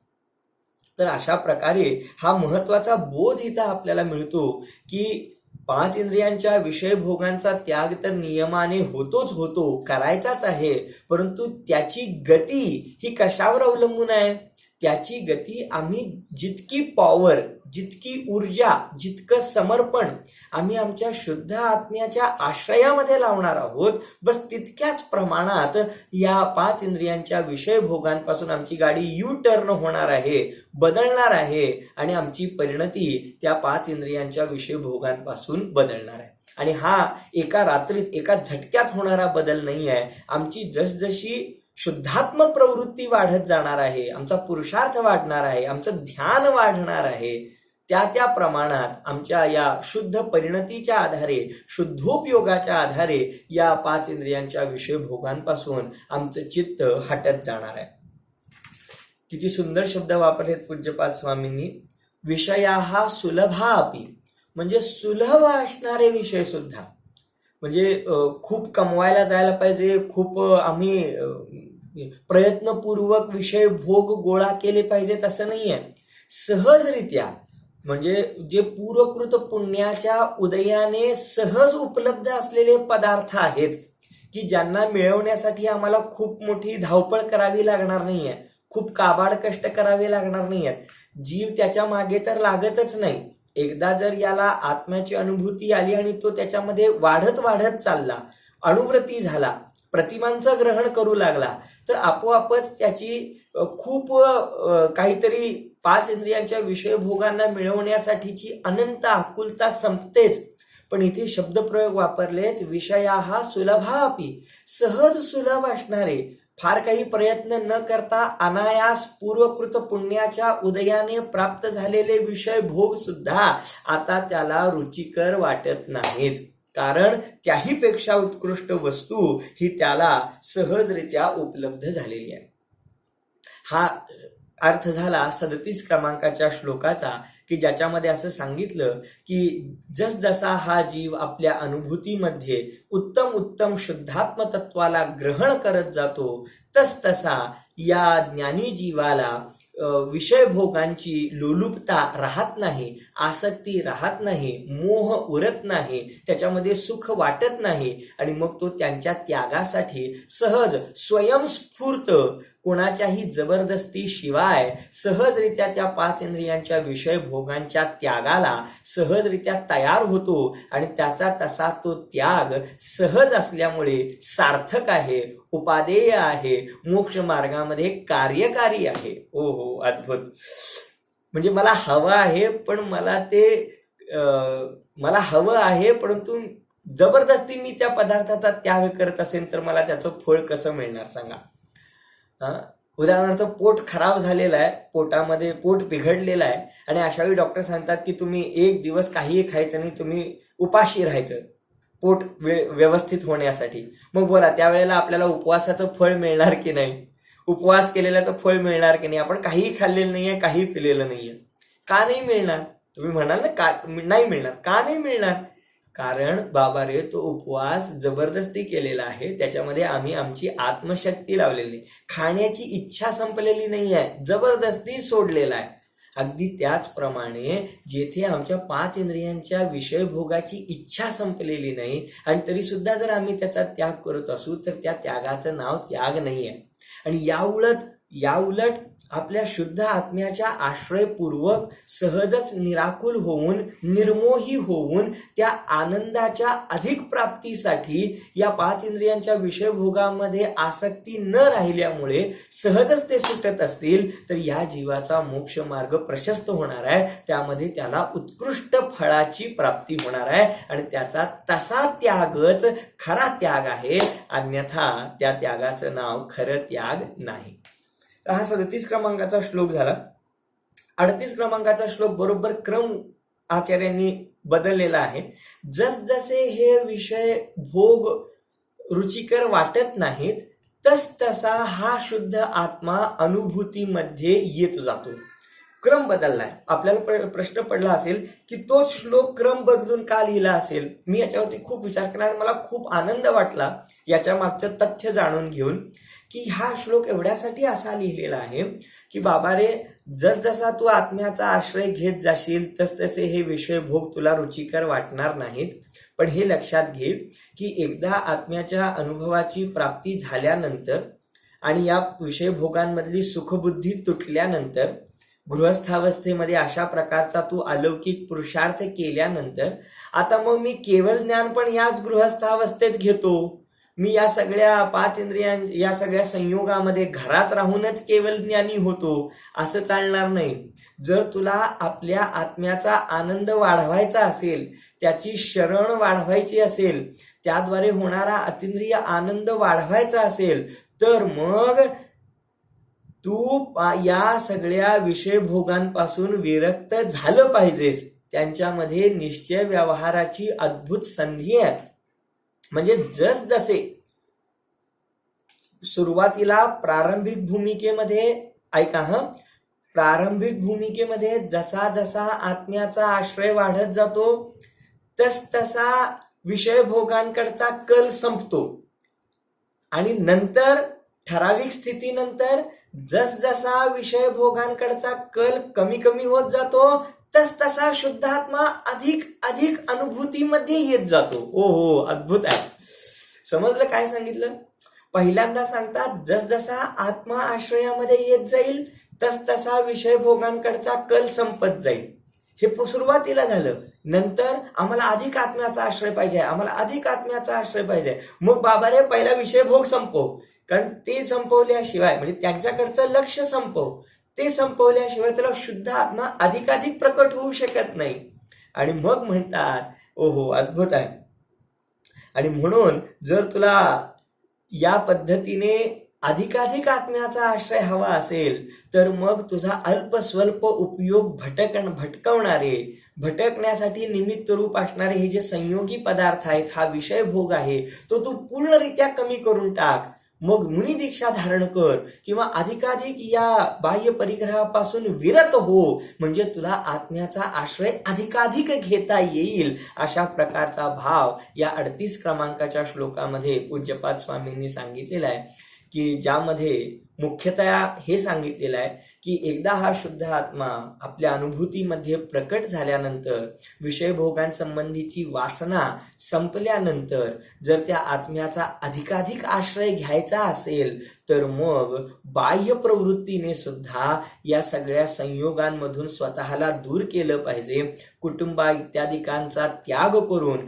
Speaker 1: तर अशा प्रकारे हा महत्वाचा बोध इथं आपल्याला मिळतो की 5 इंद्रियांच्या विषयभोगांचा त्याग तर नियमाने होतो, करायचाच आहे, परंतु त्याची गती ही कशावर अवलंबून आहे? त्याची गती आम्ही जितकी पॉवर, जितकी ऊर्जा, जितकं समर्पण आम्ही आमच्या शुद्ध आत्म्याच्या आश्रयामध्ये लावणार आहोत, बस तितक्याच प्रमाणात या 5 इंद्रियांच्या विषयभोगांपासून आमची गाडी यू टर्न होणार आहे, बदलणार आहे आणि आमची परिणती त्या 5 इंद्रियांच्या विषयभोगांपासून बदलणार आहे. आणि हा एका रात्रीत, एका झटक्यात होणारा बदल नाही आहे. आमची जसजशी शुद्धात्म प्रवृत्ती वाढत जाणार आहे, आमचा पुरुषार्थ वाढणार आहे, आमचं ध्यान वाढणार आहे, त्या प्रमाणात आमच्या या शुद्ध परिणतीच्या आधारे, शुद्धोपयोगाच्या आधारे या 5 इंद्रियांच्या विषयभोगांपासून आमचं चित्त हटत जाणार आहे. किती सुंदर शब्द वापरलेत पूज्यपाद स्वामींनी. विषयाहा सुलभा अपि, म्हणजे सुलभ असणारे विषय सुद्धा. म्हणजे खूप कमवायला जायला पाहिजे, खूप आम्ही प्रयत्नपूर्वक विषय भोग गोळा केले पाहिजेत असं नाहीये. सहजरित्या म्हणजे जे पूर्वकृत पुण्याच्या उदयाने सहज उपलब्ध असलेले पदार्थ आहेत की ज्यांना मिळवण्यासाठी आम्हाला खूप मोठी धावपळ करावी लागणार नाहीये, खूप काबाड कष्ट करावे लागणार नाहीयेत. जीव त्याच्या मागे तर लागतच नाही. एकदा जर याला आत्म्याची अनुभूती आली आणि तो त्याच्यामध्ये वाढत वाढत चालला, अणुव्रती झाला, प्रतिमांचं ग्रहण करू लागला, तर आपोआपच त्याची खूप काहीतरी 5 इंद्रियांच्या विषयभोगांना मिळवण्यासाठीची अनंत आकुलता संपतेच. पण इथे शब्दप्रयोग वापरलेत विषयाहा सुलभापि, सहज सुलभ असणारे, फार काही प्रयत्न न करता अनायास पूर्वकृत पुण्याच्या उदयाने प्राप्त झालेले विषय भोग सुद्धा आता त्याला रुचिकर वाटत नाहीत, कारण त्याही पेक्षा उत्कृष्ट वस्तू ही त्याला सहजरित्या उपलब्ध झालेली आहे. हा अर्थ झाला 37 क्रमांकाच्या श्लोकाचा, की ज्याच्यामध्ये असं सांगितलं की जसजसा हा जीव आपल्या अनुभूतीमध्ये उत्तम उत्तम शुद्धात्म तत्वाला ग्रहण करत जातो, तसतसा या ज्ञानी जीवाला विषय भोगांची लोलुपता राहत नाही, आसक्ती राहत नाही, मोह उरत नाही, त्याच्यामध्ये सुख वाटत नाही, आणि मग तो त्यांच्या त्यागासाठी सहज स्वयंस्फूर्त कोणाच्याही जबरदस्ती शिवाय सहजरित्या त्या 5 इंद्रियांच्या विषय भोगांच्या त्यागाला सहजरित्या तयार होतो, आणि त्याचा तसा तो त्याग सहज असल्यामुळे सार्थक आहे, उपादेय आहे, मोक्ष मार्गामध्ये कार्यकारी आहे. ओ हो, अद्भुत. म्हणजे मला हवं आहे, पण मला हवं आहे, परंतु जबरदस्ती मी त्या पदार्थाचा त्याग करत असेल तर मला त्याचं फळ कसं मिळणार सांगा. उदाहरणार्थ पोट खराब झालेलं आहे, पोटामध्ये पोट बिघडलेलं आहे, आणि अशावेळी डॉक्टर सांगतात की तुम्ही 1 दिवस काहीही खायचं नाही, तुम्ही उपाशी राहायचं पोट व्यवस्थित होण्यासाठी. मग बोला, त्यावेळेला आपल्याला उपवासाचं फळ मिळणार की नाही? उपवास केलेल्याचं फळ मिळणार की नाही? आपण काहीही खाल्लेलं नाहीये, काही पिलेलं नाहीये. का नाही मिळणार? तुम्ही म्हणाल ना, का नाही मिळणार? का नाही मिळणार? कारण बाबा रे, तो उपवास जबरदस्ती केलेला आहे, त्याच्यामध्ये आम्ही आमची आत्मशक्ती लावलेली नाही, खाण्याची इच्छा संपलेली नाही आहे, जबरदस्ती सोडलेला आहे. अगदी त्याचप्रमाणे जेथे आमच्या 5 इंद्रियांच्या विषयभोगाची इच्छा संपलेली नाही आणि तरी सुद्धा जर आम्ही त्याचा त्याग करत असू तर त्या त्यागाचं नाव त्याग नाही आहे. आणि याउलट आपल्या शुद्ध आत्म्याच्या आश्रयपूर्वक सहजच निराकुल होऊन, निर्मोही होऊन त्या आनंदाच्या अधिक प्राप्तीसाठी या 5 इंद्रियांच्या विषयभोगामध्ये आसक्ती न राहिल्यामुळे सहजच ते सुटत असतील तर या जीवाचा मोक्ष मार्ग प्रशस्त होणार आहे, त्यामध्ये त्याला उत्कृष्ट फळाची प्राप्ती होणार आहे, आणि त्याचा तसा त्यागच खरा त्याग आहे, अन्यथा त्या त्यागाचं नाव खरं त्याग नाही. तर हा 37 क्रमांकाचा श्लोक झाला. 38 क्रमांकाचा श्लोक बरोबर क्रम आचार्यांनी बदललेला आहे. जसजसे हे विषय भोग रुचिकर वाटत नाहीत तसा हा शुद्ध आत्मा अनुभूतीमध्ये येत जातो. क्रम बदललाय. आपल्याला प्रश्न पडला असेल की तो श्लोक क्रम बदलून का लिहिला असेल. मी याच्यावरती खूप विचार केला आणि मला खूप आनंद वाटला याच्या मागचं तथ्य जाणून घेऊन, की हा श्लोक एवढ्यासाठी असा लिहिलेला आहे की बाबा रे, जसजसा तू आत्म्याचा आश्रय घेत जाशील तसतसे हे विषय भोग तुला रुचिकर वाटणार नाहीत. पण हे लक्षात घे की एकदा आत्म्याच्या अनुभवाची प्राप्ती झाल्यानंतर आणि या विषय भोगांमधली सुखबुद्धी तुटल्यानंतर, गृहस्थावस्थेमध्ये अशा प्रकारचा तू अलौकिक पुरुषार्थ केल्यानंतर आता मग मी केवळ ज्ञान पण याच गृहस्थावस्थेत घेतो, मी या सगळ्या 5 या सगळ्या संयोगामध्ये घरात राहूनच केवळ ज्ञानी होतो, असं चालणार नाही. जर तुला आपल्या आत्म्याचा आनंद वाढवायचा असेल, त्याची शरण वाढवायची असेल, त्याद्वारे होणारा अतिंद्रिय आनंद वाढवायचा असेल, तर मग तू या सगळ्या विषयभोगांपासून विरक्त झालं पाहिजेस. त्यांच्यामध्ये निश्चय व्यवहाराची अद्भुत संधी आहे. म्हणजे जसजसे सुरुवातीला प्रारंभिक भूमिकेमध्ये प्रारंभिक भूमिकेमध्ये जसा जसा आत्म्याचा आश्रय वाढत जातो तसा विषयभोगांकडचा कल संपतो, आणि नंतर ठराविक स्थितीनंतर जसजसा विषयभोगांकडचा कल कमी कमी होत जातो तस तसा शुद्धात्मा अधिक अधिक अनुभूतीमध्ये येत जातो. ओ हो, अद्भुत आहे. समजलं काय सांगितलं? पहिल्यांदा सांगतात जसजसा आत्मा आश्रयामध्ये येत जाईल तस तसा विषय भोगांकडचा कल संपत जाईल. हे सुरुवातीला झालं. नंतर आम्हाला अधिक आत्म्याचा आश्रय पाहिजे, आम्हाला अधिक आत्म्याचा आश्रय पाहिजे. मग बाबा रे पहिला विषय भोग संपव, कारण ते संपवल्याशिवाय म्हणजे त्यांच्याकडचं लक्ष संपव, ते संपवल्याशिवाय त्याला शुद्ध आत्मा अधिकाधिक प्रकट होऊ शकत नाही. आणि मग म्हणतात ओहो अद्भुत आहे. आणि म्हणून जर तुला या पद्धतीने अधिकाधिक आत्म्याचा आश्रय हवा असेल तर मग तुझा अल्प स्वल्प उपयोग भटकवणारे, भटकण्यासाठी निमित्त रूप असणारे हे जे संयोगी पदार्थ आहेत, हा विषय भोग आहे, तो तू पूर्णरित्या कमी करून टाक. मग मुनी दीक्षा धारण कर किंवा अधिकाधिक या बाह्य परिग्रहापासून विरत हो, म्हणजे तुला आत्म्याचा आश्रय अधिकाधिक घेता येईल. अशा प्रकारचा भाव या 38 क्रमांकाच्या श्लोकामध्ये पूज्यपाद स्वामींनी सांगितलेला आहे, की ज्यामध्ये मुख्यतः हे सांगितलेलं आहे की एकदा हा शुद्ध आत्मा आपल्या अनुभूतीमध्ये प्रकट झाल्यानंतर, विषयभोगांसंबंधीची वासना संपल्यानंतर जर त्या आत्म्याचा अधिकाधिक आश्रय घ्यायचा असेल तर मग बाह्य प्रवृत्तीने सुद्धा या सगळ्या संयोगांमधून स्वतःला दूर केलं पाहिजे. कुटुंबा इत्यादिकांचा त्याग करून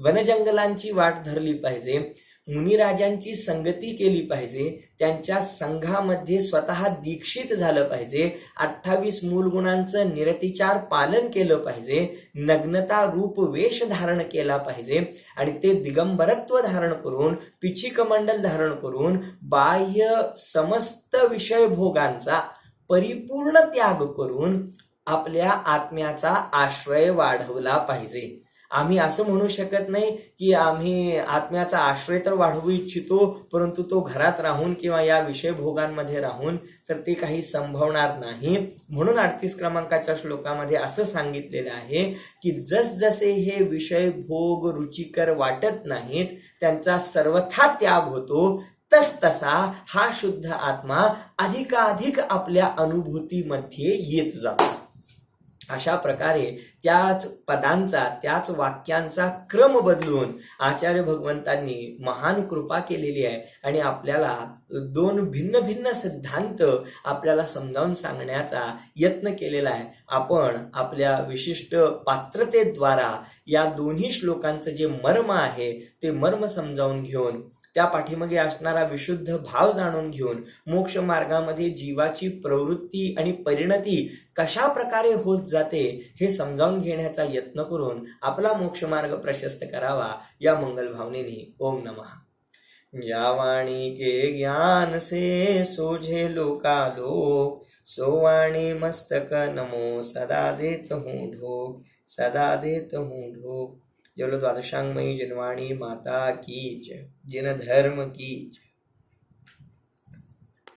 Speaker 1: वनजंगलांची वाट धरली पाहिजे. मुनिराजांची संगती केली पाहिजे. त्यांच्या संघामध्ये स्वतः दीक्षित झालं पाहिजे. 28 मूलगुणांचं निरतिचार पालन केलं पाहिजे. नग्नता रूप वेश धारण केला पाहिजे आणि ते दिगंबरत्व धारण करून, पिछिकमंडल धारण करून बाह्य समस्त विषय भोगांचा परिपूर्ण त्याग करून आपल्या आत्म्याचा आश्रय वाढवला पाहिजे. आम्ही असं म्हणू शकत नाही की आम्ही आत्म्याचा आश्रय तर वाढवू इच्छितो, परंतु तो घरात राहून किंवा या विषय भोगांमध्ये राहून तर ते काही संभवणार नाही. म्हणून 38 क्रमांकाच्या श्लोकामध्ये असं सांगितलेलं आहे की जसजसे हे विषय भोग रुचिकर वाटत नाहीत, त्यांचा सर्वथा त्याग होतो, तस तसा हा शुद्ध आत्मा अधिकाधिक आपल्या अनुभूतीमध्ये येत जातो. अशा प्रकारे त्याच पदांचा, त्याच वाक्यांचा क्रम बदलून आचार्य भगवंतांनी महान कृपा केलेली आहे आणि आपल्याला 2 भिन्न भिन्न सिद्धांत आपल्याला समजावून सांगण्याचा यत्न केलेला आहे. आपण आपल्या विशिष्ट पात्रतेद्वारा या दोन्ही श्लोकांचं जे मर्म आहे ते मर्म समजावून घेऊन, त्या पाठीमागे असणारा विशुद्ध भाव जाणून घेऊन मोक्ष मार्गामध्ये जीवाची प्रवृत्ती आणि परिणती कशा प्रकारे होत जाते हे समजावून घेण्याचा यत्न करून आपला मोक्ष मार्ग प्रशस्त करावा या मंगल भावनेने ओम नमः. या वाणी के ज्ञान से सोझे लोकालोक, सो वाणी मस्तक नमो सदा देत हूँ ढोक, सदा देत हूँ ढोक. जलो द्वादशांगमयी जिनवाणी माता की जय, जिन धर्म की जय.